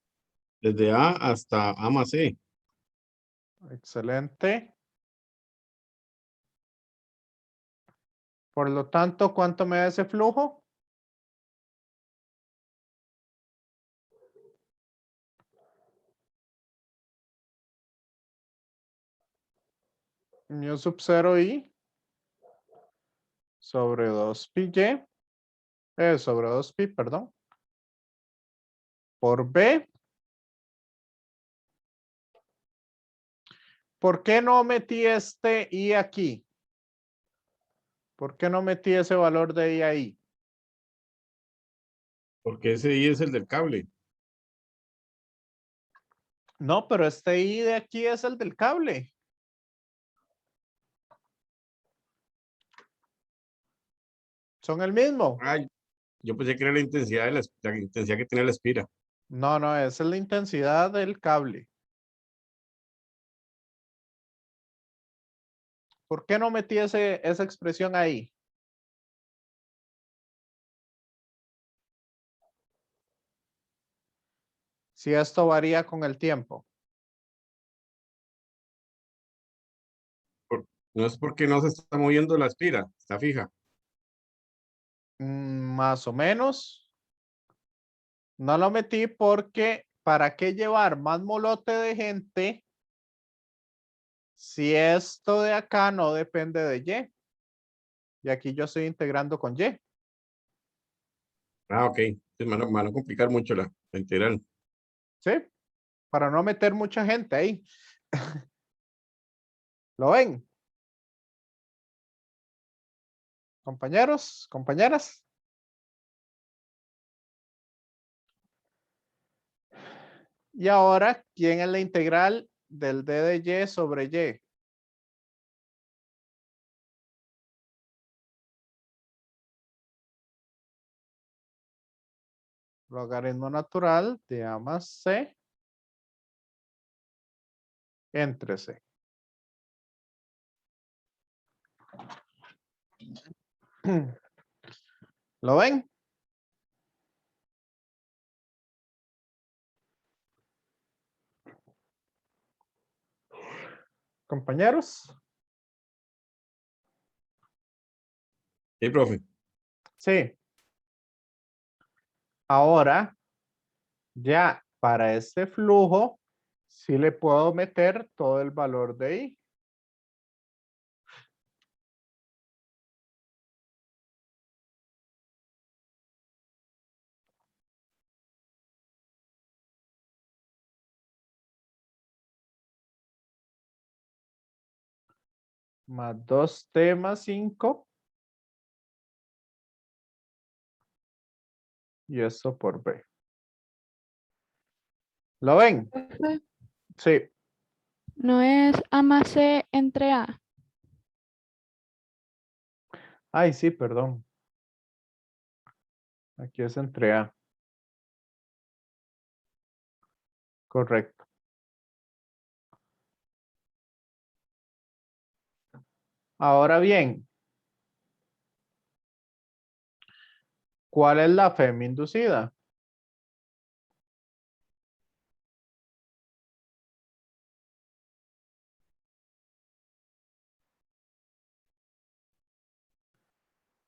Desde A hasta A más C. Excelente. Por lo tanto, ¿cuánto me da ese flujo? Mu sub 0i sobre 2pi sobre 2pi, perdón, por b. ¿Por qué no metí este i aquí? ¿Por qué no metí ese valor de i ahí? Porque ese I es el del cable. No, pero este i de aquí es el del cable. Son el mismo. Ay, yo pensé que era la intensidad de la intensidad que tiene la espira. No, no, esa es la intensidad del cable. ¿Por qué no metí esa expresión ahí? Si esto varía con el tiempo. No es porque no se está moviendo la espira, está fija. Más o menos. No lo metí porque ¿para qué llevar más molote de gente si esto de acá no depende de Y? Y aquí yo estoy integrando con Y. Ah, ok. Entonces me van a complicar mucho la integral. ¿Sí? Para no meter mucha gente ahí. ¿Lo ven? Compañeros, compañeras. Y ahora, ¿quién es la integral del d de Y sobre Y? Logaritmo natural de A más C entre C. ¿Lo ven? Compañeros. Sí, profe. Sí. Ahora, ya para este flujo, sí le puedo meter todo el valor de I. Más 2t más 5. Y esto por B. ¿Lo ven? Profe, Sí. no es A más C entre A. Ay, sí, perdón. Aquí es entre A. Correcto. Ahora bien, ¿cuál es la FEM inducida?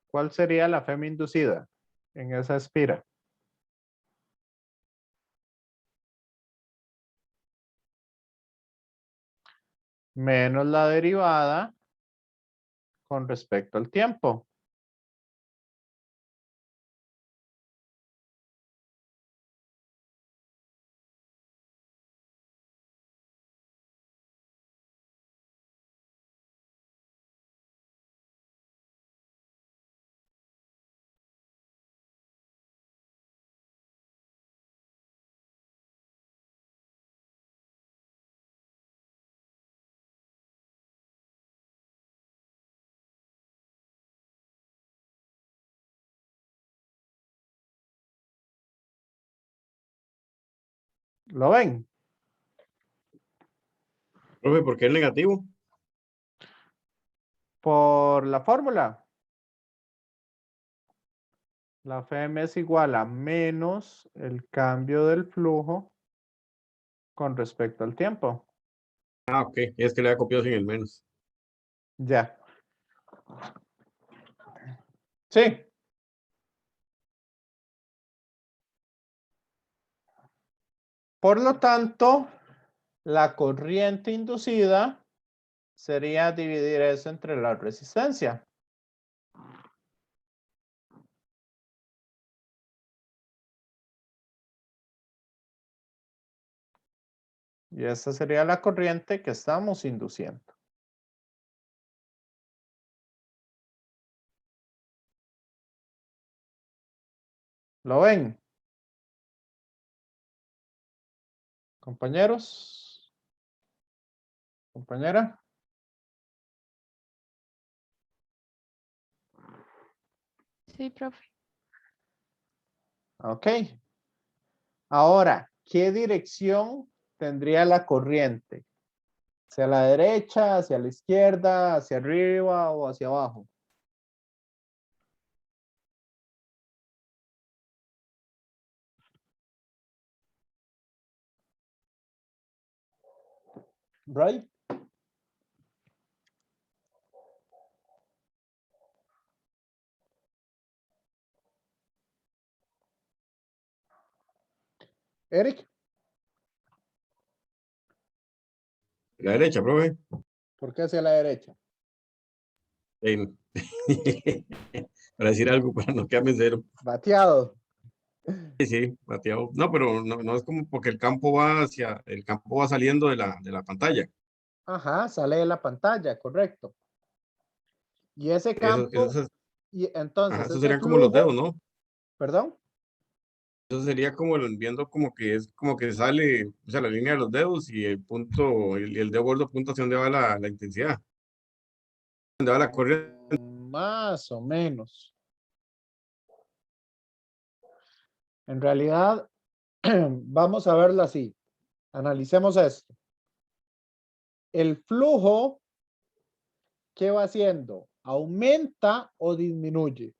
¿Cuál sería la FEM inducida en esa espira? Menos la derivada con respecto al tiempo. ¿Lo ven? Profe, ¿por qué es negativo? Por la fórmula. La FEM es igual a menos el cambio del flujo con respecto al tiempo. Ah, ok. Es que le ha copiado sin el menos. Ya. Sí. Por lo tanto, la corriente inducida sería dividir eso entre la resistencia. Y esta sería la corriente que estamos induciendo. ¿Lo ven? Compañeros. Compañera. Sí, profe. Ok. Ahora, ¿qué dirección tendría la corriente? ¿Hacia la derecha, hacia la izquierda, hacia arriba o hacia abajo? Right? Eric, La derecha, profe. ¿por qué hacia la derecha? En- para decir algo, para no quedarme en cero. Bateado. Sí, sí, bateado. No, pero no es como porque el campo va saliendo de la pantalla. Ajá, sale de la pantalla, correcto. Y ese campo, y Ajá, entonces eso ese serían como los dedos, flujo, ¿no? perdón, Eso sería como viendo como que es como que sale, o sea, la línea de los dedos y el punto, el dedo gordo apunta hacia dónde va la intensidad, dónde va la corriente. más o menos. En realidad, vamos a verlo así. Analicemos esto. El flujo, ¿qué va haciendo? ¿Aumenta o disminuye?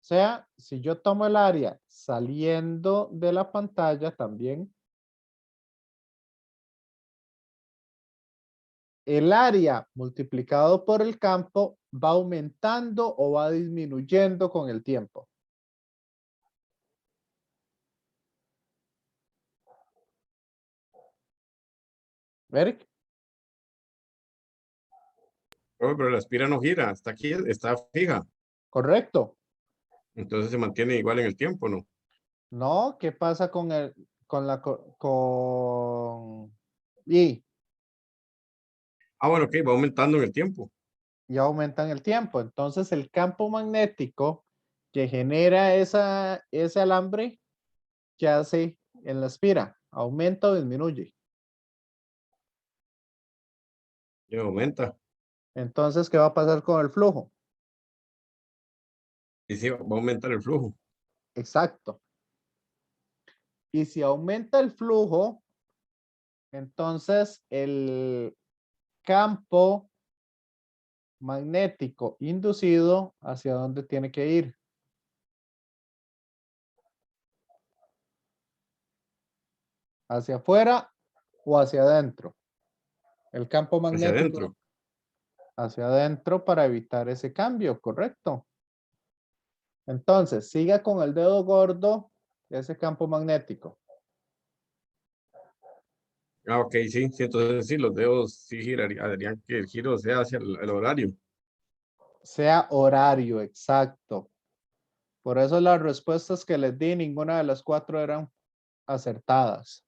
O sea, si yo tomo el área saliendo de la pantalla también, el área multiplicado por el campo va aumentando o va disminuyendo con el tiempo. Eric, Oh, pero la espira no gira, está aquí, está fija, correcto. entonces se mantiene igual en el tiempo, ¿no? No, ¿qué pasa con con y Ah, bueno, ok, va aumentando en el tiempo. ya aumentan el tiempo? Entonces el campo magnético que genera ese alambre, ¿qué hace en la espira? ¿Aumenta o disminuye? Y aumenta. Entonces, ¿qué va a pasar con el flujo? Y sí, va a aumentar el flujo. Exacto. Y si aumenta el flujo, entonces el campo magnético inducido, ¿hacia dónde tiene que ir? ¿Hacia afuera o hacia adentro? El campo Hacia magnético adentro. hacia adentro para evitar ese cambio, ¿correcto? Entonces, siga con el dedo gordo ese campo magnético. Ah, ok, sí, sí, entonces sí, los dedos sí harían que el giro sea hacia el horario. Sea horario, exacto. Por eso las respuestas que les di, ninguna de las cuatro eran acertadas.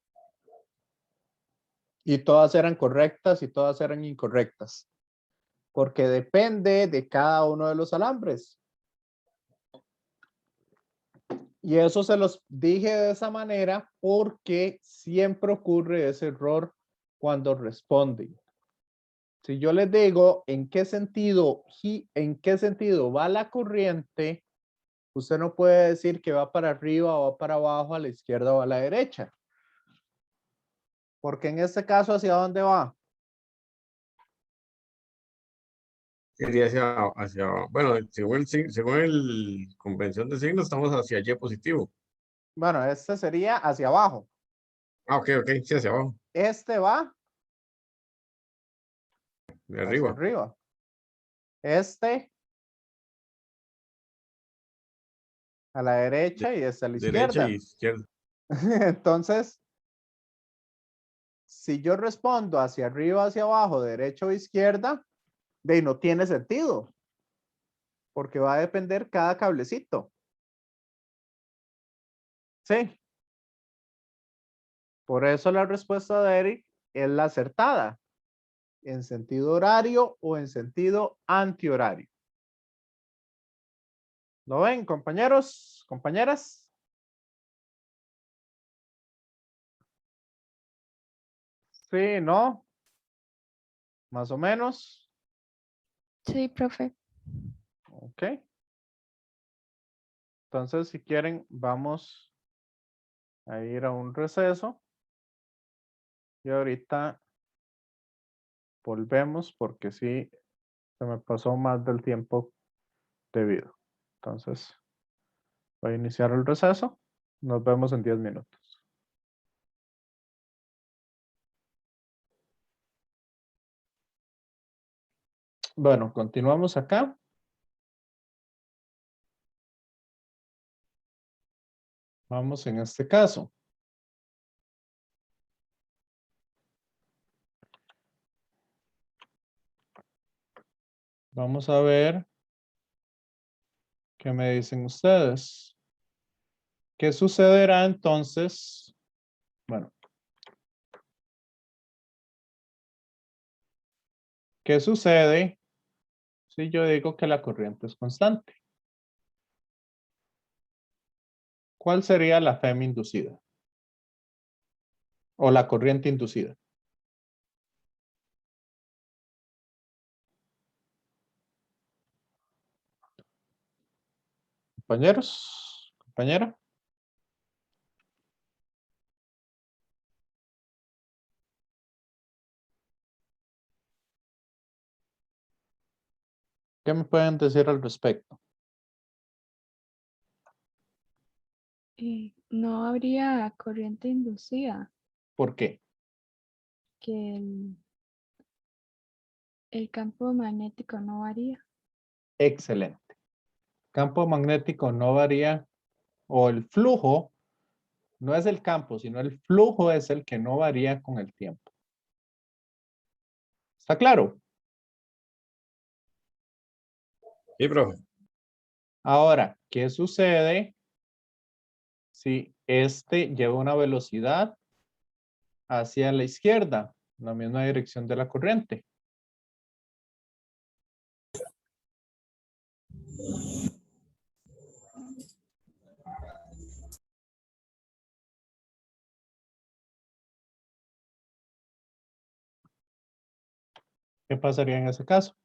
Y todas eran correctas y todas eran incorrectas. Porque depende de cada uno de los alambres. Y eso se los dije de esa manera porque siempre ocurre ese error cuando responden. Si yo les digo en qué sentido va la corriente, usted no puede decir que va para arriba o va para abajo, a la izquierda o a la derecha. Porque en este caso, ¿hacia dónde va? Sería bueno, según el convención de signos, estamos hacia Y positivo. Bueno, este sería hacia abajo. Ah, ok, ok, sí, hacia abajo. Este va de hacia arriba. arriba. Este a la derecha y este a la Derecha izquierda. y izquierda. Entonces, si yo respondo hacia arriba, hacia abajo, derecha o izquierda, de ahí no tiene sentido, porque va a depender cada cablecito. Sí. Por eso la respuesta de Eric es la acertada, en sentido horario o en sentido antihorario. ¿Lo ven, compañeros, compañeras? Sí, ¿no? Más o menos. Sí, profe. Ok. Entonces, si quieren, vamos a ir a un receso. Y ahorita volvemos porque sí, se me pasó más del tiempo debido. Entonces, voy a iniciar el receso. Nos vemos en 10 minutos. Bueno, continuamos acá. Vamos en este caso. Vamos a ver qué me dicen ustedes. ¿Qué sucederá entonces? Bueno, ¿qué sucede si yo digo que la corriente es constante? ¿Cuál sería la FEM inducida? O la corriente inducida. Compañeros, compañera. ¿Qué me pueden decir al respecto? No habría corriente inducida, ¿Por qué? que el campo magnético no varía. Excelente. Campo magnético no varía o el flujo, no es el campo, sino el flujo es el que no varía con el tiempo. ¿Está claro? Sí, profe. Ahora, ¿qué sucede si este lleva una velocidad hacia la izquierda, la misma dirección de la corriente? ¿Qué pasaría en ese caso?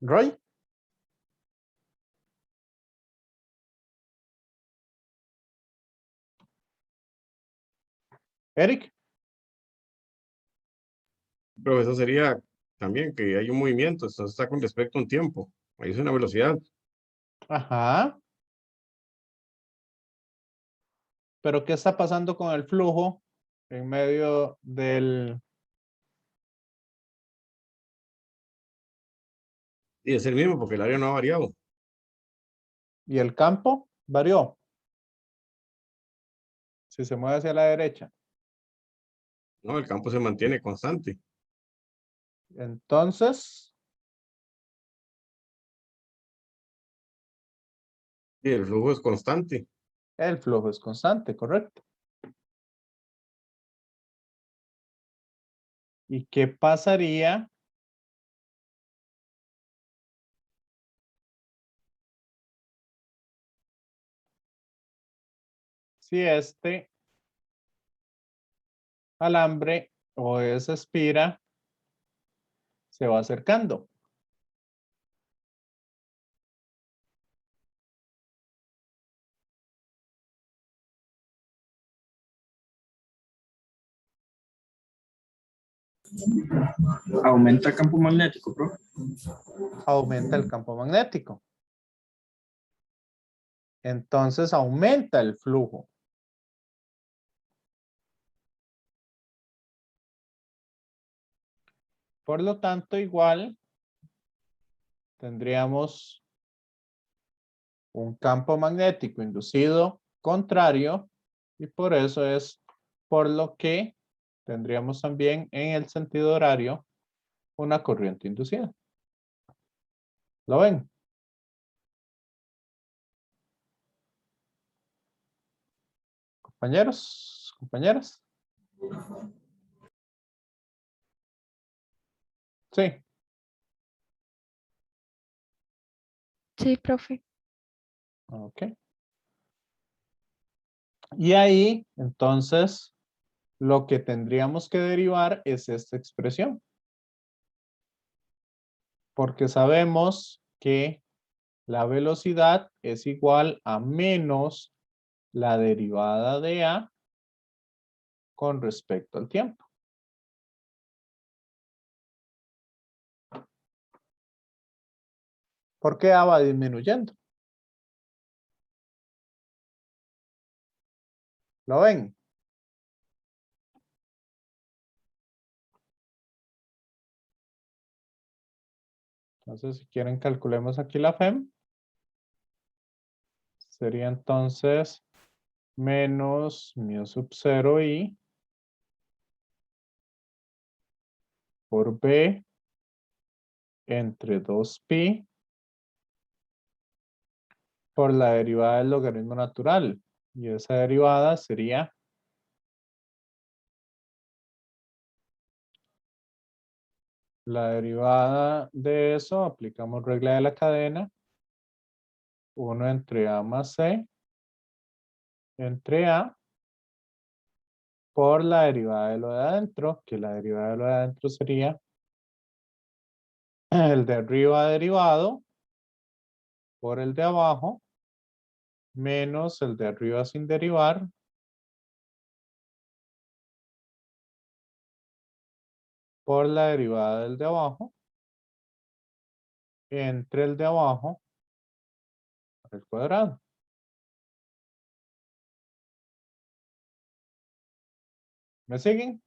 Roy, Eric. Pero eso sería también que hay un movimiento, esto está con respecto a un tiempo. Ahí es una velocidad. Ajá. Pero ¿qué está pasando con el flujo en medio del... Y es el mismo porque el área no ha variado. y el campo? Varió. Si se mueve hacia la derecha. No, el campo se mantiene constante. Entonces, Y el flujo es constante. el flujo es constante, correcto. ¿Y qué pasaría si este alambre o esa espira se va acercando? Aumenta el campo magnético, profe. Aumenta el campo magnético. Entonces aumenta el flujo. Por lo tanto, igual tendríamos un campo magnético inducido contrario y por eso es por lo que tendríamos también en el sentido horario una corriente inducida. ¿Lo ven? Compañeros, compañeras. Sí. Sí, profe. Ok. Y ahí, entonces, lo que tendríamos que derivar es esta expresión. Porque sabemos que la velocidad es igual a menos la derivada de A con respecto al tiempo. ¿Por qué A va disminuyendo? ¿Lo ven? Entonces, si quieren, calculemos aquí la FEM. Sería entonces menos mu sub 0 I por B entre 2pi por la derivada del logaritmo natural. Y esa derivada sería la derivada de eso, aplicamos regla de la cadena. 1 entre A más C entre A por la derivada de lo de adentro, que la derivada de lo de adentro sería el de arriba derivado por el de abajo menos el de arriba sin derivar por la derivada del de abajo entre el de abajo al cuadrado. ¿Me siguen?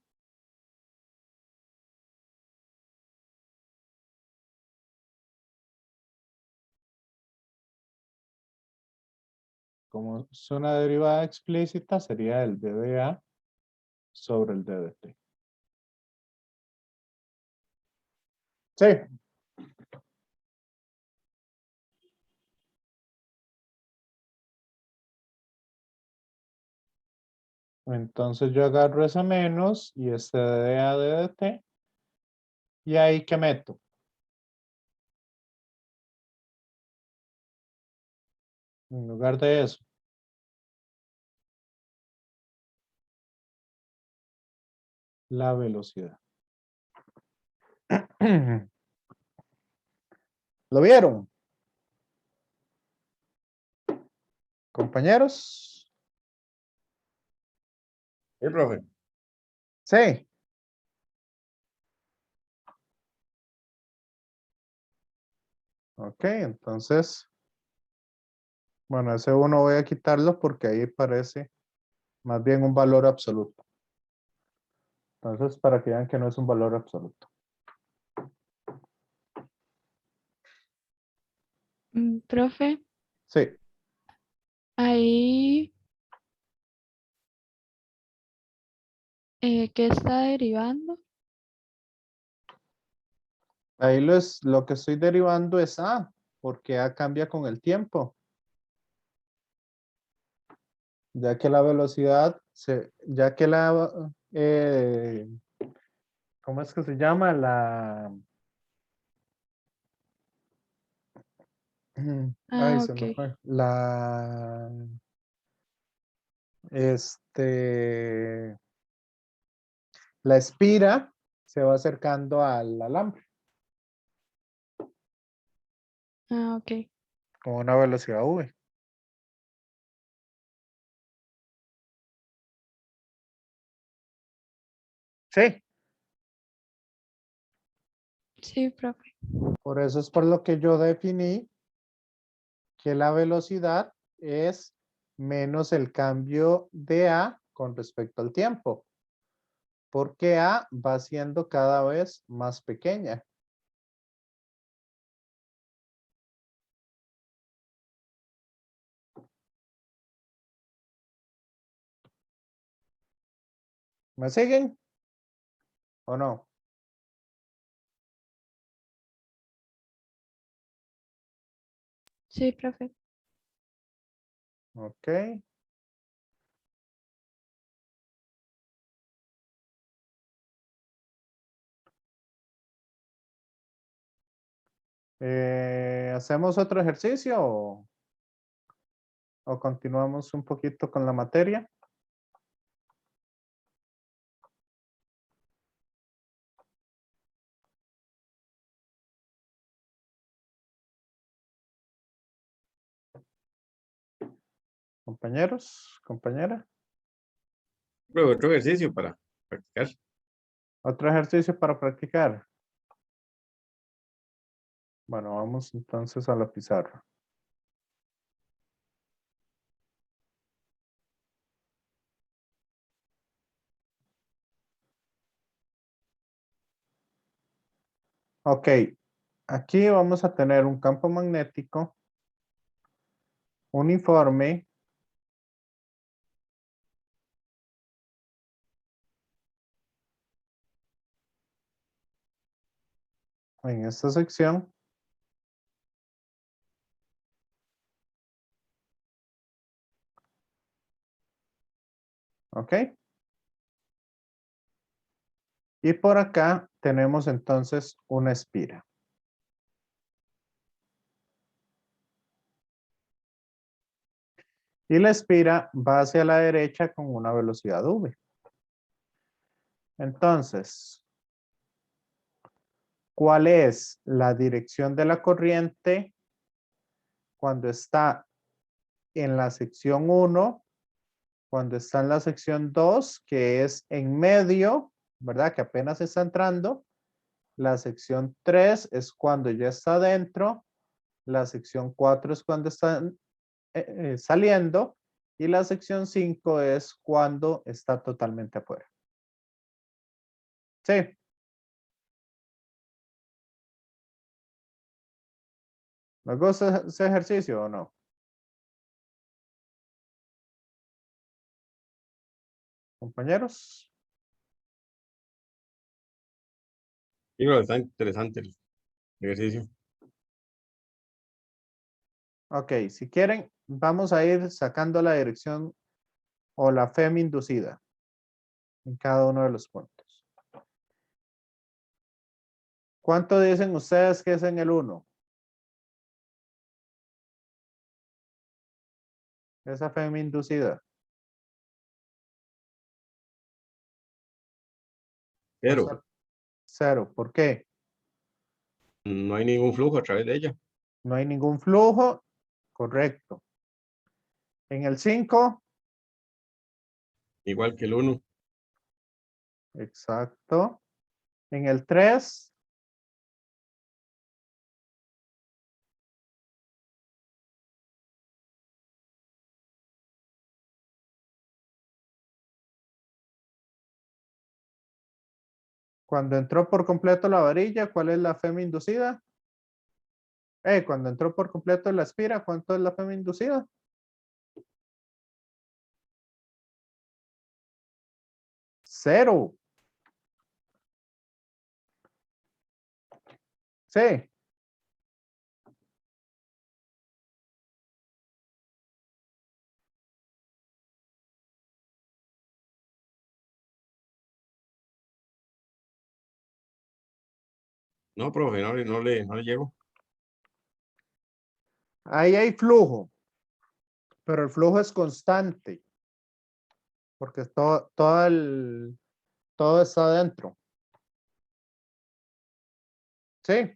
Como es una derivada explícita, sería el d de A sobre el d de T. Sí. Entonces yo agarro ese menos y este de A de T. ¿Y ahí qué meto? En lugar de eso. La velocidad. ¿Lo vieron? Compañeros. Sí, profe. Sí. Ok, entonces, bueno, ese uno voy a quitarlo porque ahí parece más bien un valor absoluto. Entonces, para que vean que no es un valor absoluto. Profe, Sí, ahí, ¿qué está derivando? ahí lo que estoy derivando es A, porque A cambia con el tiempo. Ya que la velocidad, ya que ¿cómo es que se llama? Ay, Ah, se me ok. fue. Este, la espira se va acercando al alambre Ah, ok. con una velocidad V. Sí, Sí, profe. Por eso es por lo que yo definí que la velocidad es menos el cambio de A con respecto al tiempo. Porque A va siendo cada vez más pequeña. ¿Me siguen? ¿O no? Sí, profe. Ok. ¿Hacemos otro ejercicio o continuamos un poquito con la materia? Compañeros, compañera. Pero otro ejercicio para practicar. Otro ejercicio para practicar. Bueno, vamos entonces a la pizarra. Ok, aquí vamos a tener un campo magnético uniforme en esta sección. Ok. Y por acá tenemos entonces una espira. Y la espira va hacia la derecha con una velocidad v. Entonces, ¿cuál es la dirección de la corriente cuando está en la sección 1, cuando está en la sección 2, que es en medio, ¿verdad? Que apenas está entrando. La sección 3 es cuando ya está dentro. La sección 4 es cuando está saliendo. Y la sección 5 es cuando está totalmente afuera. Sí. ¿Les gusta ese ejercicio o no? Compañeros. Y bueno, está interesante el ejercicio. Ok, si quieren, vamos a ir sacando la dirección o la FEM inducida en cada uno de los puntos. ¿Cuánto dicen ustedes que es en el 1? Esa FEM inducida. Pero 0. ¿Por qué? no hay ningún flujo a través de ella. No hay ningún flujo. Correcto. En el 5. Igual que el 1. Exacto. En el 3. Cuando entró por completo la varilla, ¿cuál es la FEM inducida? Cuando entró por completo la espira, ¿cuánto es la FEM inducida? 0. Sí. No, profe, no le llego. Ahí hay flujo, pero el flujo es constante, porque todo está adentro. Sí,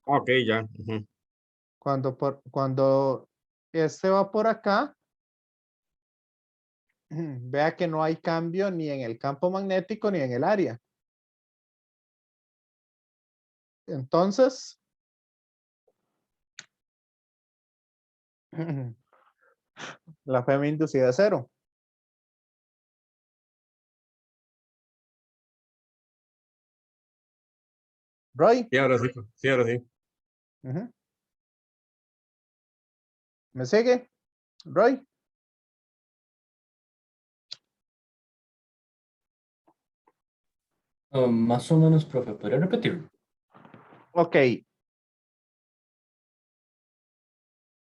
Ok, ya. Ujú. cuando este va por acá, vea que no hay cambio ni en el campo magnético ni en el área. Entonces, la Fm inducida es 0. Roy. Sí, ahora sí. Sí, ahora sí. Ujú. ¿Me sigue? Roy. Más o menos, profe, ¿podría repetirlo? Ok.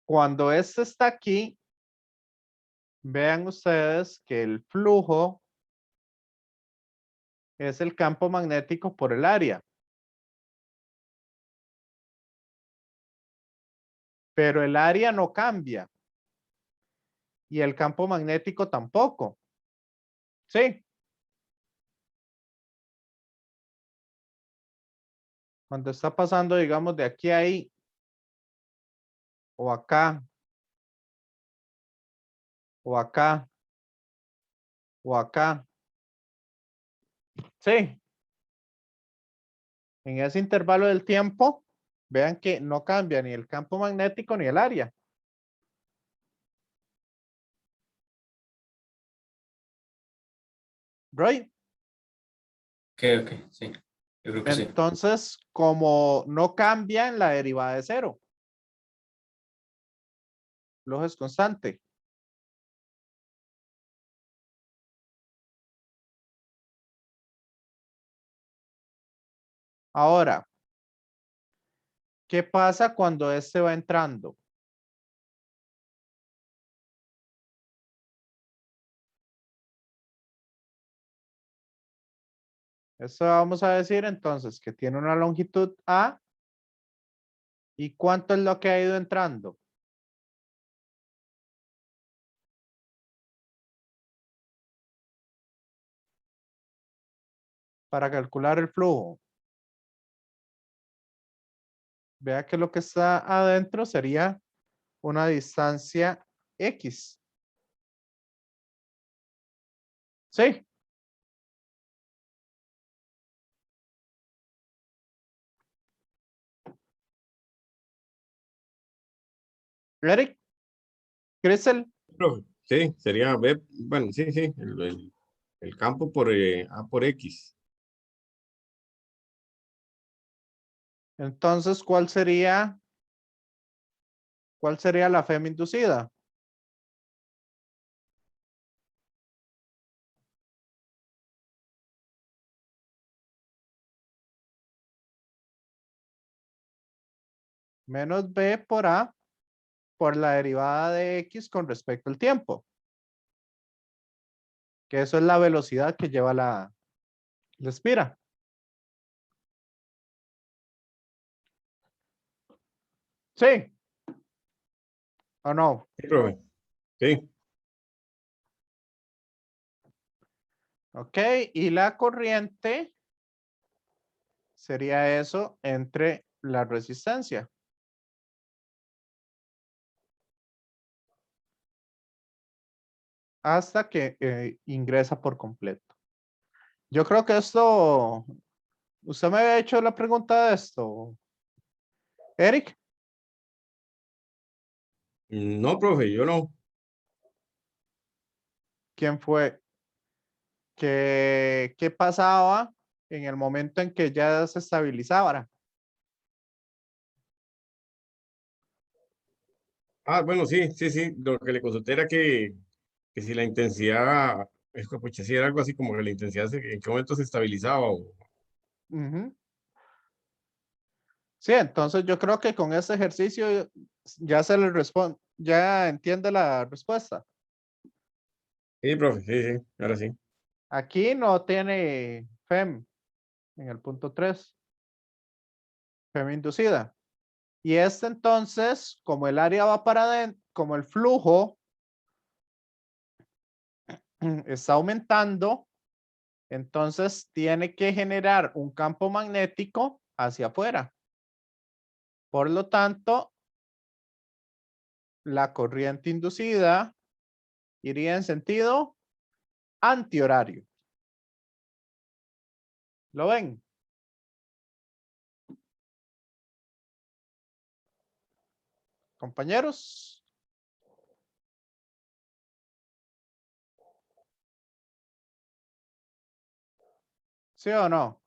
Cuando este está aquí, vean ustedes que el flujo es el campo magnético por el área. Pero el área no cambia. Y el campo magnético tampoco. ¿Sí? Cuando está pasando, digamos, de aquí a ahí, o acá, o acá, o acá. Sí. En ese intervalo del tiempo, vean que no cambia ni el campo magnético ni el área. Right? Ok, sí. Yo creo que sí. Entonces, como no cambia en la derivada de 0, flujo es constante. Ahora, ¿qué pasa cuando este va entrando? Esto vamos a decir entonces que tiene una longitud A. ¿Y cuánto es lo que ha ido entrando? Para calcular el flujo. Vea que lo que está adentro sería una distancia X. ¿Sí? Eric, Crystal. Profe, sí, sería B, bueno, sí, sí, el campo por A por X. Entonces, ¿cuál sería la Fm inducida? Menos B por A por la derivada de X con respecto al tiempo. Que eso es la velocidad que lleva la espira. ¿Sí? ¿O no? Sí, profe. Sí, Ok, y la corriente sería eso entre la resistencia. Hasta que ingresa por completo. Yo creo que esto, usted me había hecho la pregunta de esto, Eric. no, profe, yo no. ¿Quién fue? ¿Qué pasaba en el momento en que ya se estabilizaba? Ah, bueno, sí, sí, sí, lo que le consulté era que si la intensidad, es que, pucha, sí, era algo así como que la intensidad, en qué momento se estabilizaba o... Ujú. Sí, entonces yo creo que con este ejercicio ya se le responde, ya entiende la respuesta. Sí, profe, sí, sí, ahora sí. Aquí no tiene FEM en el punto 3, FEM inducida. Y este entonces, como el área va para adentro, como el flujo está aumentando, entonces tiene que generar un campo magnético hacia afuera. Por lo tanto, la corriente inducida iría en sentido antihorario. ¿Lo ven? Compañeros. ¿Sí o no?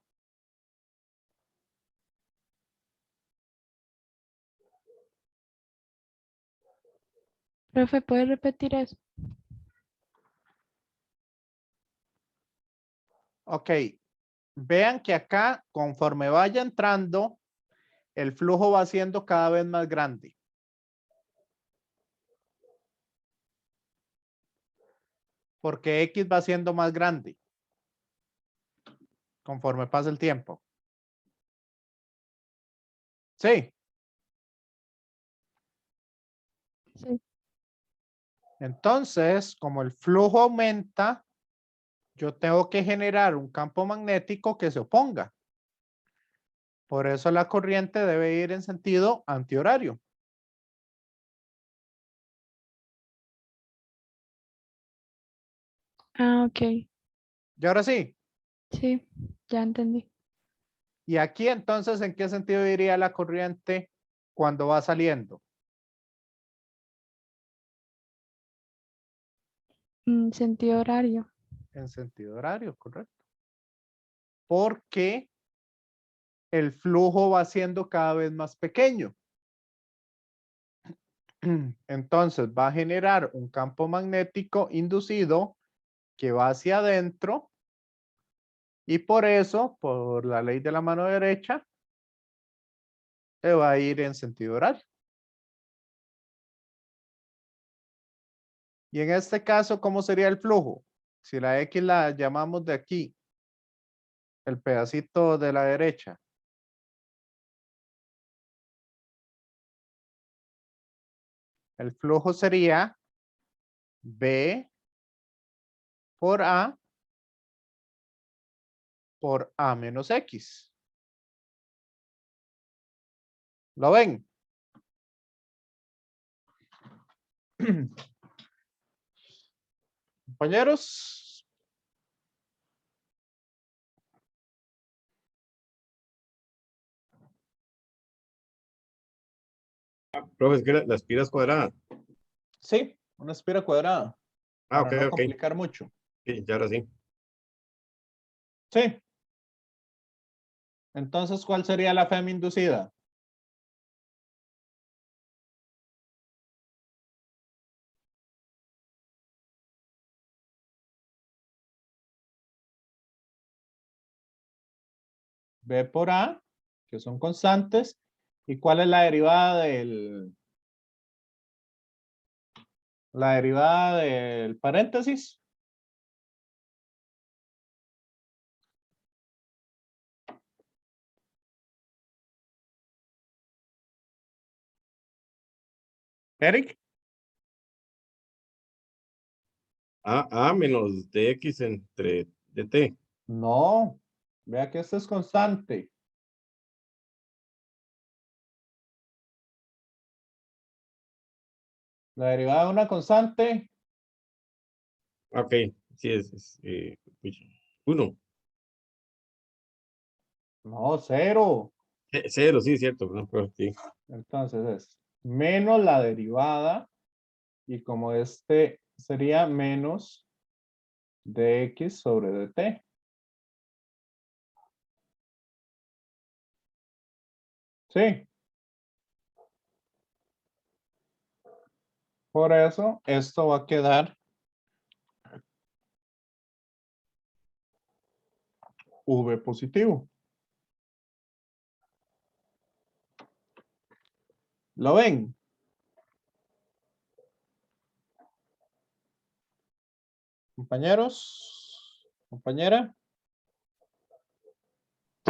Profe, ¿puede repetir eso? Ok. Vean que acá, conforme vaya entrando, el flujo va siendo cada vez más grande. Porque X va siendo más grande conforme pasa el tiempo. Sí. Sí. Entonces, como el flujo aumenta, yo tengo que generar un campo magnético que se oponga. Por eso la corriente debe ir en sentido antihorario. Ah, ok. Y ahora sí. Sí, ya entendí. Y aquí entonces, ¿en qué sentido iría la corriente cuando va saliendo? Sentido horario. En sentido horario, correcto. Porque el flujo va siendo cada vez más pequeño. Entonces va a generar un campo magnético inducido que va hacia adentro y por eso, por la ley de la mano derecha, se va a ir en sentido horario. Y en este caso, ¿cómo sería el flujo? Si la X la llamamos de aquí, el pedacito de la derecha. El flujo sería B por A menos X. ¿Lo ven? Compañeros. Profe, es que la espiral es cuadrada. Sí, una esfera cuadrada. Ah, Para ok, no ok. complicar mucho. Sí, ya ahora sí. Sí. Entonces, ¿cuál sería la FEM inducida? B por A, que son constantes. ¿Y cuál es la derivada del paréntesis? Eric. A menos dx entre dt. No. Vea que esto es constante. La derivada de una constante. Ok, sí es uno. No, cero. Cero, sí, cierto. No, pero sí. Entonces es menos la derivada. Y como este sería menos dx sobre dt. Sí. Por eso esto va a quedar V positivo. ¿Lo ven? Compañeros, compañera.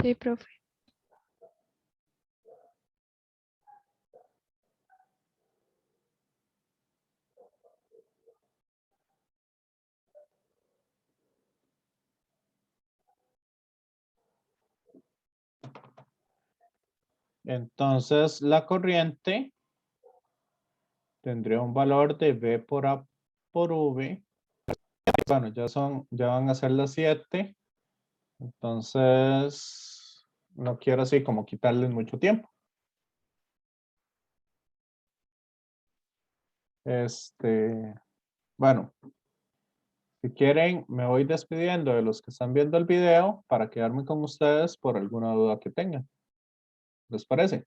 Sí, profe. Entonces la corriente tendría un valor de V por A por V. Bueno, ya van a ser las 7. Entonces, no quiero así como quitarles mucho tiempo. Bueno, si quieren, me voy despidiendo de los que están viendo el video para quedarme con ustedes por alguna duda que tengan. ¿Les parece?